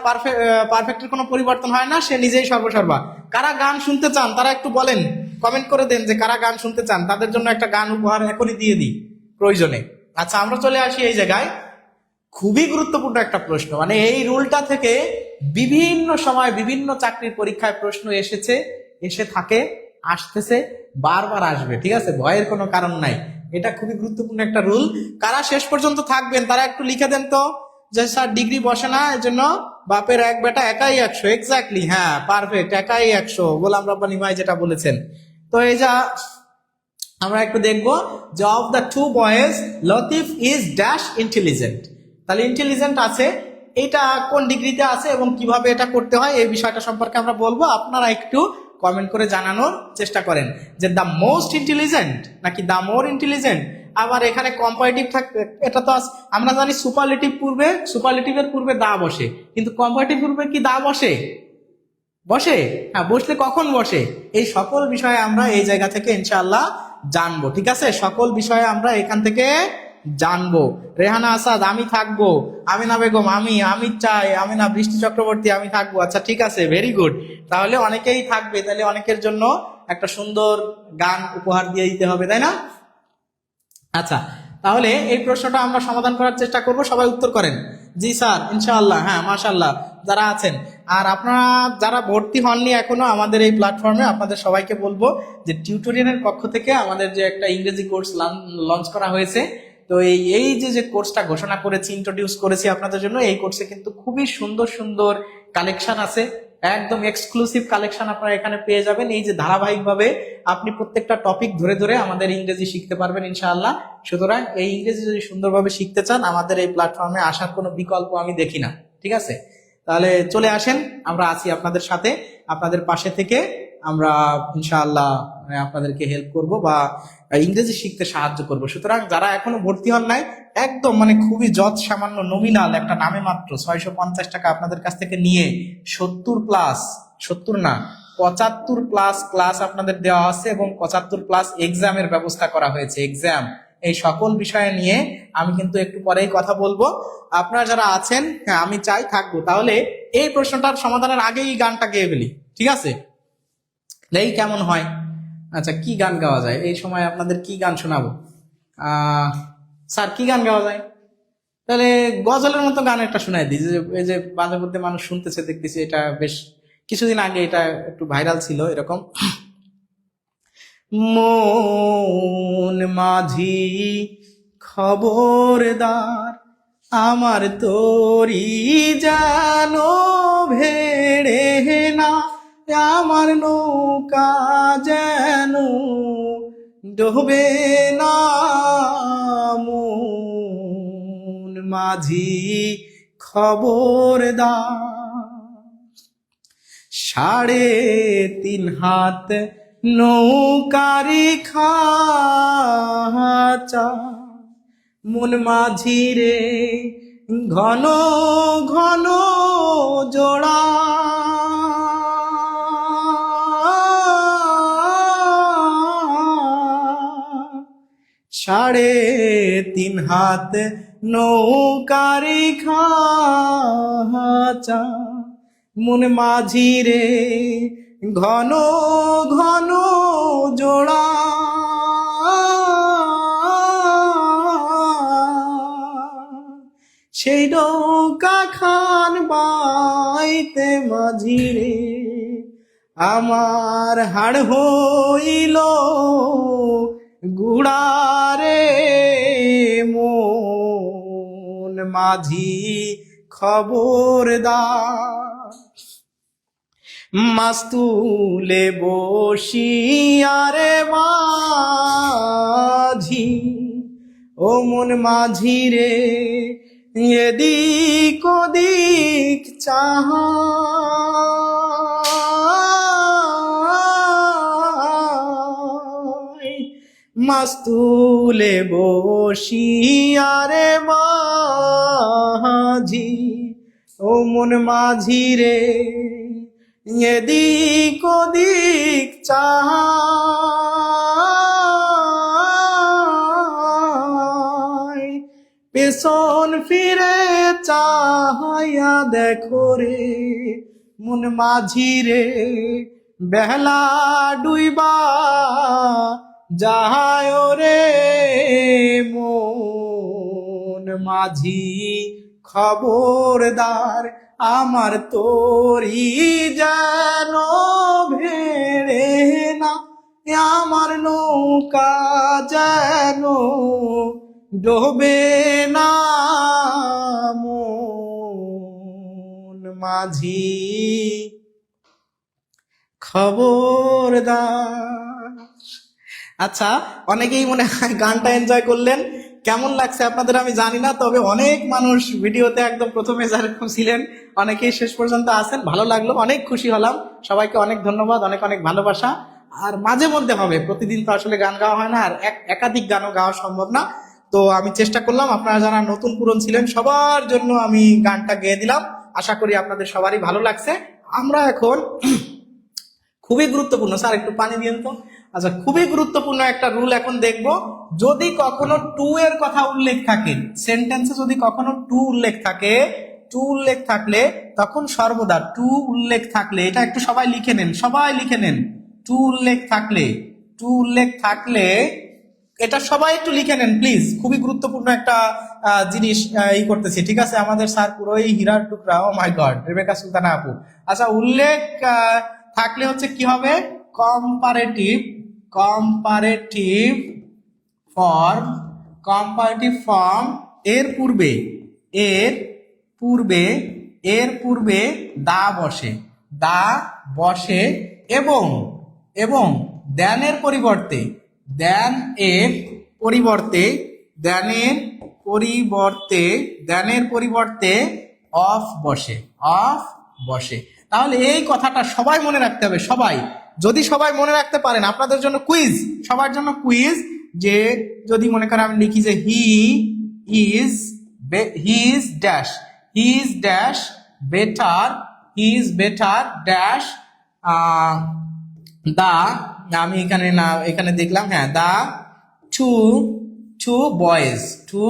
পারফেক্টের কোনো পরিবর্তন হয় না, সে নিজেই সর্বসর্বা। কারা গান শুনতে চান তারা একটু বলেন, কমেন্ট করে দেন যে কারা গান শুনতে চান, তাদের জন্য একটা গান উপহার এখনই দিয়ে দিই প্রয়োজনে। আচ্ছা, আমরা চলে আসি এই জায়গায়, খুবই গুরুত্বপূর্ণ একটা প্রশ্ন, মানে এই রুলটা থেকে বিভিন্ন সময় বিভিন্ন চাকরির পরীক্ষায় প্রশ্ন এসেছে, এসে থাকে, আসতেছে, বারবার আসবে, ঠিক আছে, ভয়ের কোনো কারণ নাই। এটা খুবই গুরুত্বপূর্ণ একটা রুল। কারা শেষ পর্যন্ত থাকবেন তারা একটু লিখে দেন তো, যে স্যার ডিগ্রি বসে না, এর জন্য বাপের এক বেটা একাই 100। এক্স্যাক্টলি, হ্যাঁ, পারফেক্ট, একাই 100, গোলাম রব্বানী ভাই যেটা বলেছেন। তো এই যা আমরা একটু দেখবো যে of the two boys Latif is dash intelligent. তাহলে ইন্টেলিজেন্ট আছে, এটা কোন ডিগ্রিতে আছে এবং কিভাবে এটা করতে হয় এই বিষয়টা সম্পর্কে আমরা বলবো। আপনারা একটু কমেন্ট করে জানানোর চেষ্টা করেন যে দ্য মোস্ট ইন্টেলিজেন্ট নাকি দ্য মোর ইন্টেলিজেন্ট। আবার এখানে কম্পারেটিভ থাকবে, এটা তো আমরা জানি সুপারলেটিভের পূর্বে দা বসে, কিন্তু কম্পারেটিভ পূর্বে কি দা বসে? বসে, হ্যাঁ, বসলে কখন বসে? এই সকল বিষয়ে আমরা এই জায়গা থেকে ইনশাআল্লাহ জানবো, ঠিক আছে, সকল বিষয়ে আমরা এখান থেকে জানবো। রেহানা আসাদ আমি থাকবো, আমিনা বেগম আমি চাই, আমিনা বৃষ্টি চক্রবর্তী আমি থাকবো। আচ্ছা ঠিক আছে, ভেরি গুড, তাহলে অনেকেই থাকবে, তাহলে অনেকের জন্য একটা সুন্দর গান উপহার দিয়ে দিতে হবে, তাই না? আচ্ছা, তাহলে এই প্রশ্নটা আমরা সমাধান করার চেষ্টা করব, সবাই উত্তর করেন। জি স্যার, ইনশাআল্লাহ, হ্যাঁ, মাশাআল্লাহ যারা আছেন। আর আপনারা যারা ভর্তি হননি এখনো আমাদের এই প্ল্যাটফর্মে, আপনাদের সবাইকে বলবো যে টিউটোরিয়ালের পক্ষ থেকে আমাদের যে একটা ইংরেজি কোর্স লঞ্চ করা হয়েছে, তো এই যে কোর্সটা ঘোষণা করেছি, ইন্ট্রোডিউস করেছি আপনাদের জন্য, এই কোর্সে কিন্তু খুবই সুন্দর সুন্দর কালেকশন আছে, একদম এক্সক্লুসিভ কালেকশন আপনারা এখানে পেয়ে যাবেন। এই যে ধারাবাহিকভাবে আপনি প্রত্যেকটা টপিক ধরে ধরে আমাদের ইংরেজি শিখতে পারবেন ইনশাআল্লাহ। সুতরাং এই ইংরেজি যদি সুন্দরভাবে শিখতে চান, আমাদের এই প্ল্যাটফর্মে আসার কোনো বিকল্প আমি দেখি না, ঠিক আছে? তাহলে চলে আসেন, আমরা আছি আপনাদের সাথে, আপনাদের পাশে থেকে আমরা ইনশাআল্লাহ আপনাদেরকে হেল্প করব বা ইংরেজি শিখতে সাহায্য করব। সুতরাং যারা এখনো ভর্তি হন নাই, একদম মানে খুবই যৎ সামান্য নমিনাল একটা নামে মাত্র 650 টাকা আপনাদের কাছ থেকে নিয়ে 70 না 75+ ক্লাস আপনাদের দেওয়া আছে এবং 75+ এক্সামের ব্যবস্থা করা হয়েছে। এক্সাম, এই সকল বিষয় নিয়ে আমি কিন্তু একটু পরেই কথা বলবো। আপনারা যারা আছেন, হ্যাঁ, আমি চাই থাকবো। তাহলে এই প্রশ্নটার সমাধানের আগেই গানটা গেয়ে ফেলি, ঠিক আছে? এই কেমন হয়? আচ্ছা, কি গান গাওয়া যায় এই সময়? আপনাদের কি গান শোনাবো? স্যার কি গান গাওয়া যায়? তাহলে গজলের মতো গান একটা শোনাই দিই, এই যে মাঝে মধ্যে মানুষ শুনতেছে দেখতেছি, এটা বেশ কিছুদিন আগে এটা একটু ভাইরাল ছিল, এরকম মন মাঝি খবরদার, আমার তোরি জানো ভেড়ে না, আমার নৌকা যেন ডোবে না, মন মাঝি খবরদার, 3.5 হাত নৌকারি খাঁচা, মন মাঝি রে ঘন ঘন জোড়া, সাড়ে 3 হাত নৌকারি খাঁচা, মন মাঝি রে ঘন ঘন জোড়া, সেই নৌকা খান বাইতে মাঝি রে, আমার হাড় হইল গুড়ারে, মন মাঝি খবরদার, মাছ তুলে বসিয়ারে মাঝি, ও মন মাঝি রে এদিক ওদিক চাহা, মাছ তুলে বসিয়ারে মাঝি, ও মন মাঝি রে এদিক ওদিক চাহা, পেছন ফিরে চাহাইয়া দেখো রে মন মাঝি রে, বেলা ডুইবা যায় রে মন মাঝি, খবরদার আমার তোরি যেন ভেড়ে না, আমার নৌকা যেন ডোবে না মন মাঝি, খবরদার। আচ্ছা, অনেকেই মনে হয় গানটা এনজয় করলেন। কেমন লাগছে আপনাদের আমি জানি না, তবে অনেক মানুষ ভিডিওতে একদম প্রথমে যেরকম ছিলেন অনেকেই শেষ পর্যন্ত আছেন। ভালো লাগলো, অনেক খুশি হলাম। সবাইকে অনেক ধন্যবাদ, অনেক অনেক ভালোবাসা। আর মাঝে মধ্যে হবে, প্রতিদিন তো আসলে গান গাওয়া হয় না, আর একাধিক গানও গাওয়া সম্ভব না। তো আমি চেষ্টা করলাম, আপনারা যারা নতুন পুরন ছিলেন সবার জন্য আমি গানটা গেয়ে দিলাম। আশা করি আপনাদের সবারই ভালো লাগছে। আমরা এখন খুবই গুরুত্বপূর্ণ, স্যার একটু পানি দিন তো। আচ্ছা, খুবই গুরুত্বপূর্ণ একটা রুল এখন দেখব। যদি কখনো টু এর কথা উল্লেখ থাকে সেন্টেন্সে, যদি কখনো টু উল্লেখ থাকে, টু উল্লেখ থাকলে তখন সর্বদা টু উল্লেখ থাকলে, এটা একটু সবাই লিখে নেন, সবাই লিখে নেন। টু উল্লেখ থাকলে, টু উল্লেখ থাকলে, এটা সবাই একটু লিখে নেন প্লিজ। খুবই গুরুত্বপূর্ণ একটা জিনিস ই করতেছি, ঠিক আছে? আমাদের স্যার পুরোই হীরার টুকরা। ও মাই গড, রেবেকা সুলতানা আপু। আচ্ছা, উল্লেখ থাকলে হচ্ছে কি হবে? Comparative, comparative form, comparative form এর পূর্বে, এর পূর্বে, এর পূর্বে দা বসে, দা বসে, এবং এবং দ্যানের পরিবর্তে, দ্যান এর পরিবর্তে, দ্যানের পরিবর্তে, দ্যানের পরিবর্তে অফ বসে, অফ বসে। তাহলে এই কথাটা সবাই মনে রাখতে হবে, সবাই। যদি সবাই মনে রাখতে পারেন, আপনাদের জন্য কুইজ, সবার জন্য কুইজ, যে যদি মনে করেন আমি লিখি যে he is dash, he is dash better, he is better dash the, আমি এখানে না, এখানে দেখলাম, হ্যাঁ, the two two boys, two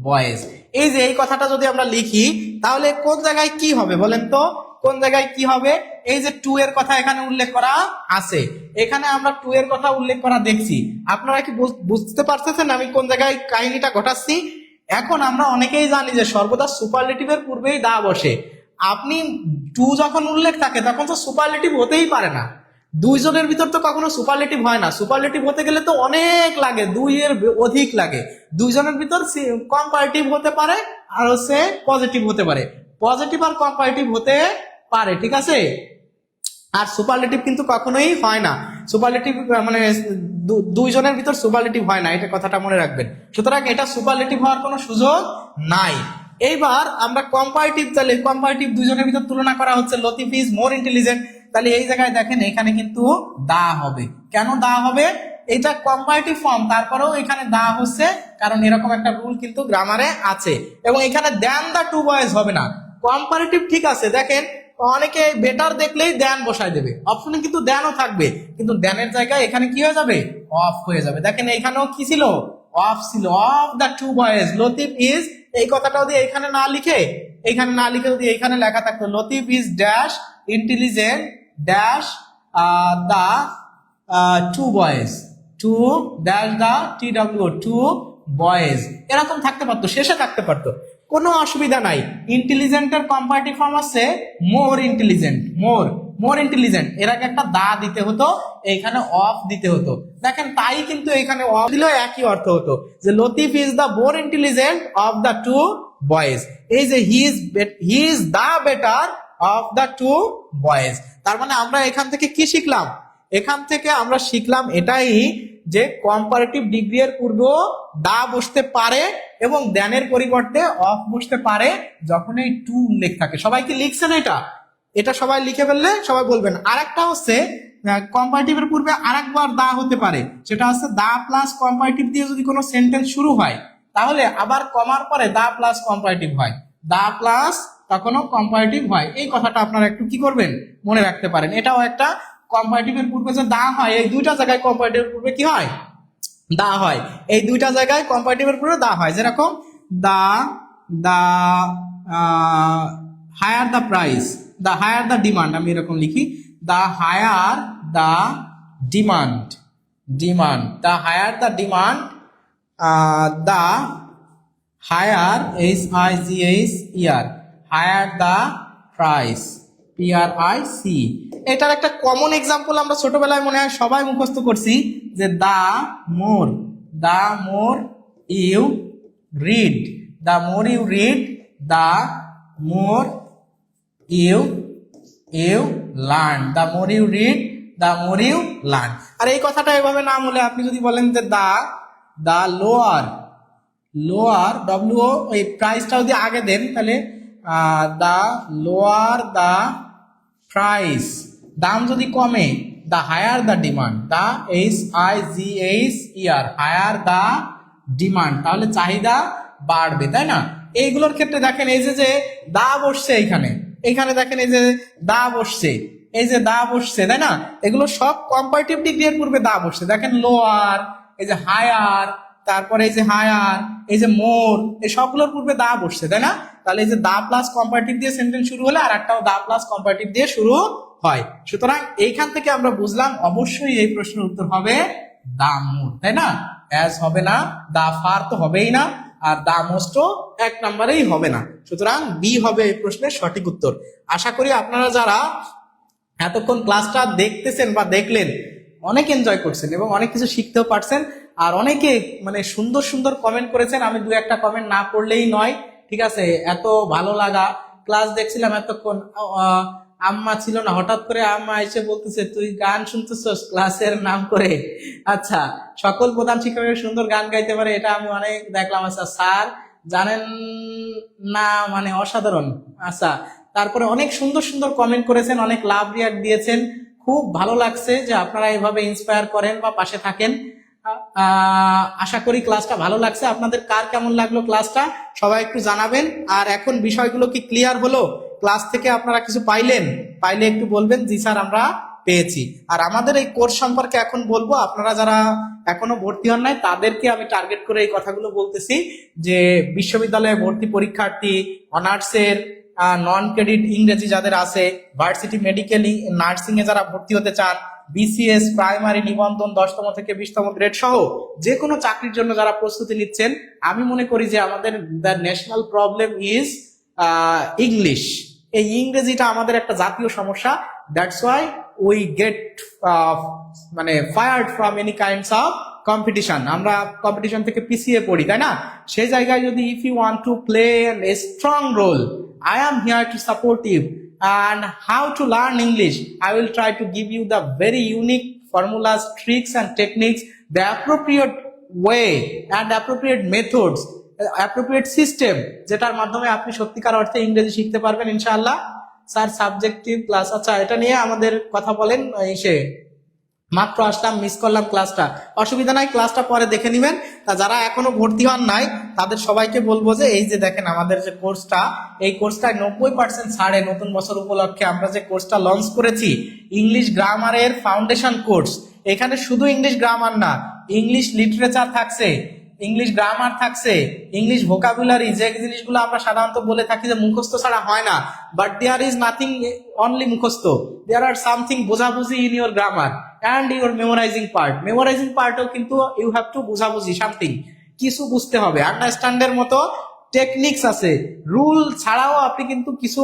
boys. এই যে এই কথাটা যদি আমরা লিখি, তাহলে কোন জায়গায় কি হবে বলেন তো? কোন জায়গায় কি হবে? এই যে টু এর কথা এখানে উল্লেখ করা আছে, এখানে আমরা টু এর কথা উল্লেখ করা দেখছি। আপনারা কি বুঝতে পারতেছেন আমি কোন জায়গায় কাহিনীটা ঘটাচ্ছি? এখন আমরা অনেকেই জানি যে সর্বদা সুপারলেটিভের পূর্বেই দা বসে। আপনি টু যখন উল্লেখ থাকে তখন তো সুপারলেটিভ হতেই পারে না। দুইজনের ভিতর তো কখনো সুপারলেটিভ হয় না। সুপারলেটিভ হতে গেলে তো অনেক লাগে, দুই এর অধিক লাগে। দুইজনের ভিতর কম্পারেটিভ হতে পারে আর হচ্ছে পজিটিভ হতে পারে, পজিটিভ আর কম্পারেটিভ হতে পারে, ঠিক আছে? আর সুপারলেটিভ কিন্তু কখনোই হয় না। সুপারলেটিভ মানে দুইজনের ভিতর সুপারলেটিভ হয় না, এটা কথাটা মনে রাখবেন। সুতরাং এটা সুপারলেটিভ হওয়ার কোনো সুযোগ নাই। এইবার আমরা কম্পারেটিভ, তাহলে কম্পারেটিভ দুইজনের ভিতর তুলনা করা হচ্ছে, লতিফ ইজ মোর ইন্টেলিজেন্ট। তাহলে এই জায়গায় দেখেন এখানে কিন্তু দা হবে। কেন দা হবে? এটা কম্পারেটিভ ফর্ম, তারপরেও এখানে দা হচ্ছে, কারণ এরকম একটা রুল কিন্তু গ্রামারে আছে। এবং এখানে দ্যান দা টু বয়েজ হবে না। কম্পারেটিভ ঠিক আছে, দেখেন অনেকে বেটার দেখলেই দ্যান বসায় দেবে, অপশনে কিন্তু দ্যানও থাকবে, কিন্তু দ্যানের জায়গায় এখানে কি হয়ে যাবে? অফ হয়ে যাবে। দেখেন এখানেও কি ছিল? অফ ছিল, of the two boys Latif is, এই কথাটা যদি এখানে না লিখে, এখানে না লিখে যদি এখানে লেখা থাকতো Latif is dash intelligent dash the two boys, two dash the T W two boys, এরকম থাকতে পারতো, শেষে থাকতে পারতো, কোনো অসুবিধা নাই। ইন্টেলিজেন্টের কম্পারেটিভ ফর্ম আছে মোর ইন্টেলিজেন্ট, মোর, মোর ইন্টেলিজেন্ট, এর আগে একটা দা দিতে হতো, এইখানে অফ দিতে হতো। দেখেন তাই কিন্তু এখানে অফ দিলেও একই অর্থ হতো, যে Latif is the more intelligent of the two boys. এই যে he is the better of the two boys. তার মানে আমরা এখান থেকে কি শিখলাম? এখান থেকে আমরা শিখলাম এটাই, যে কম্পারেটিভ ডিগ্রি এর পূর্বেও দা বসতে পারে এবং দ্যানের পরিবর্তে অফ বসতে পারে যখন এই টু উল্লেখ থাকে। সবাই কি লিখছেন এটা? এটা সবাই লিখে ফেললে সবাই বলবেন। আরেকটা হচ্ছে কম্পারেটিভ এর পূর্বে আরেকবার দা হতে পারে, সেটা হচ্ছে দা প্লাস কম্পারেটিভ দিয়ে যদি কোনো সেন্টেন্স শুরু হয়, তাহলে আবার কমার পরে দা প্লাস কম্পারেটিভ হয়, দা প্লাস তখনও কম্পারেটিভ হয়। এই কথাটা আপনারা একটু কি করবেন? মনে রাখতে পারেন। এটাও একটা কম্পারেটিভের পূর্বে যে দা হয়, এই দুইটা জায়গায় কম্পারেটিভের পূর্বে কি হয়? দা হয়। এই দুইটা জায়গায় কম্পারেটিভের পূর্বে দা হয়। যেরকম the the higher the price, the higher the demand, আমি এরকম লিখি, the higher the demand, the higher the demand, the higher HIGHER, higher the price, PRIC। এটার একটা কমন এক্সাম্পল আমরা ছোটবেলায় মনে হয় সবাই মুখস্থ করছি, যে the more you read, the more you read, the more you learn, the more you read, the more you learn। আর এই কথাটা এভাবে না বলে আপনি যদি বলেন যে the lower WO, এই প্রাইসটা যদি আগে দেন তাহলে the lower the price, দাম যদি কমে, the higher the demand, the HIGHER, higher the demand, তাহলে চাহিদা বাড়বে, তাই না? এইগুলোর ক্ষেত্রে দেখেন এই যে দা বসছে এইখানে দেখেন এই যে দা বসছে, এই যে দা বসছে, তাই না? এগুলো সব কম্পারেটিভ ডিগ্রি এর পূর্বে দা বসছে। দেখেন লোয়ার, এই যে হায়ার, তারপরে এই যে হায়ার, এই যে মোর, এই সবগুলোর পূর্বে দা বসছে, তাই না? তাহলে এই যে দা প্লাস কম্পারেটিভ দিয়ে সেন্টেন্স শুরু হলে আর একটাও দা প্লাস কম্পারেটিভ দিয়ে শুরু হয়। সুতরাং এইখান থেকে আমরা বুঝলাম অবশ্যই এই প্রশ্নের উত্তর হবে দা মোর, তাই না? অ্যাজ হবে না, দা ফার তো হবেই না, আর দা মোস্ট এক নম্বরেই হবে না। সুতরাং বি হবে এই প্রশ্নের সঠিক উত্তর। আশা করি আপনারা যারা এতক্ষণ ক্লাসটা দেখতেছেন বা দেখলেন অনেক এনজয় করছেন এবং অনেক কিছু শিখতেও পারছেন। আর অনেকে মানে সুন্দর সুন্দর কমেন্ট করেছেন, আমি দু একটা কমেন্ট না পড়লেই নয়, ঠিক আছে? এত ভালো লাগা, ক্লাস দেখছিলাম এতক্ষণ, আম্মা ছিল না, হঠাৎ করে আম্মা এসে বলতেছে তুই গান শুনতেছস ক্লাসের নাম করে। আচ্ছা, সকল প্রধান শিক্ষকের সুন্দর গান গাইতে পারে, এটা আমি অনেক দেখলাম। আচ্ছা স্যার জানেন না, মানে অসাধারণ। আচ্ছা, তারপরে অনেক সুন্দর সুন্দর কমেন্ট করেছেন, অনেক লাভ রিয়াক্ট দিয়েছেন, খুব ভালো লাগছে যে আপনারা এভাবে ইন্সপায়ার করেন বা পাশে থাকেন। আশা করি ক্লাসটা ভালো লাগছে। আপনাদের কার কেমন লাগলো ক্লাসটা সবাই একটু জানাবেন। আর এখন বিষয়গুলো কি ক্লিয়ার হলো? ক্লাস থেকে আপনারা কিছু পাইলে একটু বলবেন জি স্যার আমরা পেয়েছি। আর আমাদের এই কোর্স সম্পর্কে এখন বলবো, আপনারা যারা এখনো ভর্তি হন নাই তাদেরকে আমি টার্গেট করে এই কথাগুলো বলতেছি, যে বিশ্ববিদ্যালয়ে ভর্তি পরীক্ষার্থী, অনার্সের নন ক্রেডিট ইংরেজি যাদের আছে, ভার্সিটি মেডিকেল নার্সিং এ যারা ভর্তি হতে চান, বিসিএস প্রাইমারি নিবন্ধন 10তম থেকে 20তম গ্রেড সহ যে কোনো চাকরির জন্য যারা প্রস্তুতি নিচ্ছেন, আমি মনে করি যে আমাদের the national problem is English. এই ইংরেজিটা আমাদের একটা জাতীয় সমস্যা। দ্যাটস ওয়াই উই গেট মানে fired from any kinds of competition. আমরা কম্পিটিশন থেকে পিছিয়ে পড়ি, তাই না? সেই জায়গায় যদি if you want to play a strong role, I am here to support you. And how to learn English, I will try to give you the very unique formulas, tricks and techniques, the appropriate way and appropriate methods, appropriate system, যেটার মাধ্যমে আপনি সত্যিকার অর্থে ইংরেজি শিখতে পারবেন ইনশাআল্লাহ। Sir subjective class, আচ্ছা এটা নিয়ে আমাদের কথা বলেন। এসে মাত্র আসলাম, মিস করলাম ক্লাসটা, অসুবিধা নাই, ক্লাসটা পরে দেখে নিবেন। তা যারা এখনো ভর্তি হন নাই তাদের সবাইকে বলবো যে এই যে দেখেন আমাদের যে কোর্সটা, এই কোর্সটায় 90% ছাড়ে নতুন বছর উপলক্ষে আমরা যে কোর্সটা লঞ্চ করেছি, ইংলিশ গ্রামারের ফাউন্ডেশন কোর্স। এখানে শুধু ইংলিশ গ্রামার না, ইংলিশ লিটারেচার থাকছে, ইংলিশ গ্রামার থাকছে, ইংলিশ ভোকাবুলারি, যে জিনিসগুলো আমরা সাধারণত বলে থাকি যে মুখস্থ ছাড়া হয় না, but there is nothing only মুখস্থ, দেয়ার আর সামথিং বোঝাবুঝি in your grammar and your memorising part. Memorising পার্টও কিন্তু ইউ হ্যাভ টু বোঝাবুঝি সামথিং, কিছু বুঝতে হবে, আন্ডারস্ট্যান্ডের মতো টেকনিক্স আছে। রুল ছাড়াও আপনি কিন্তু কিছু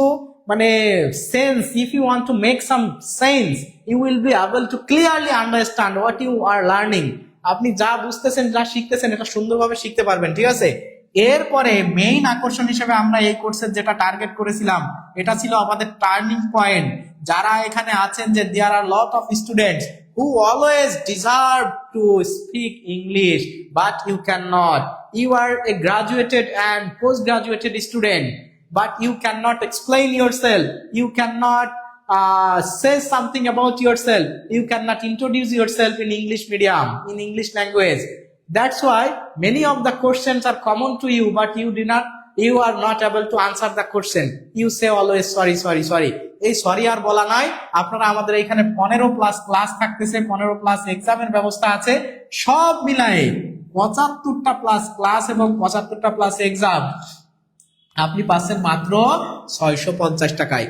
মানে sense, if you want to make some sense, you will be able to clearly understand what you are learning. আপনি যা বুঝতেছেন, যা শিখতেছেন, এটা সুন্দরভাবে শিখতে পারবেন, ঠিক আছে? এরপরে মেইন আকর্ষণ হিসেবে আমরা এই কোর্সের যেটা টার্গেট করেছিলাম, এটা ছিল আমাদের টার্নিং পয়েন্ট। যারা এখানে আছেন যে there are lot of students who always deserve to speak English but you cannot. You are a graduated and postgraduated student but you cannot explain yourself, you cannot say something about yourself, you cannot introduce yourself in English medium, in English language. That's why many of the questions are common to you but you are not able to answer the question. You say always sorry. এই sorry আর বলা নাই। আপনারা আমাদের এখানে 15+ class থাকতেছে, 15+ এক্সামের ব্যবস্থা আছে, সব মিলায়ে 75টা প্লাস ক্লাস এবং 75টা প্লাস এক্সাম আপনি পাচ্ছেন মাত্র 650 টাকায়।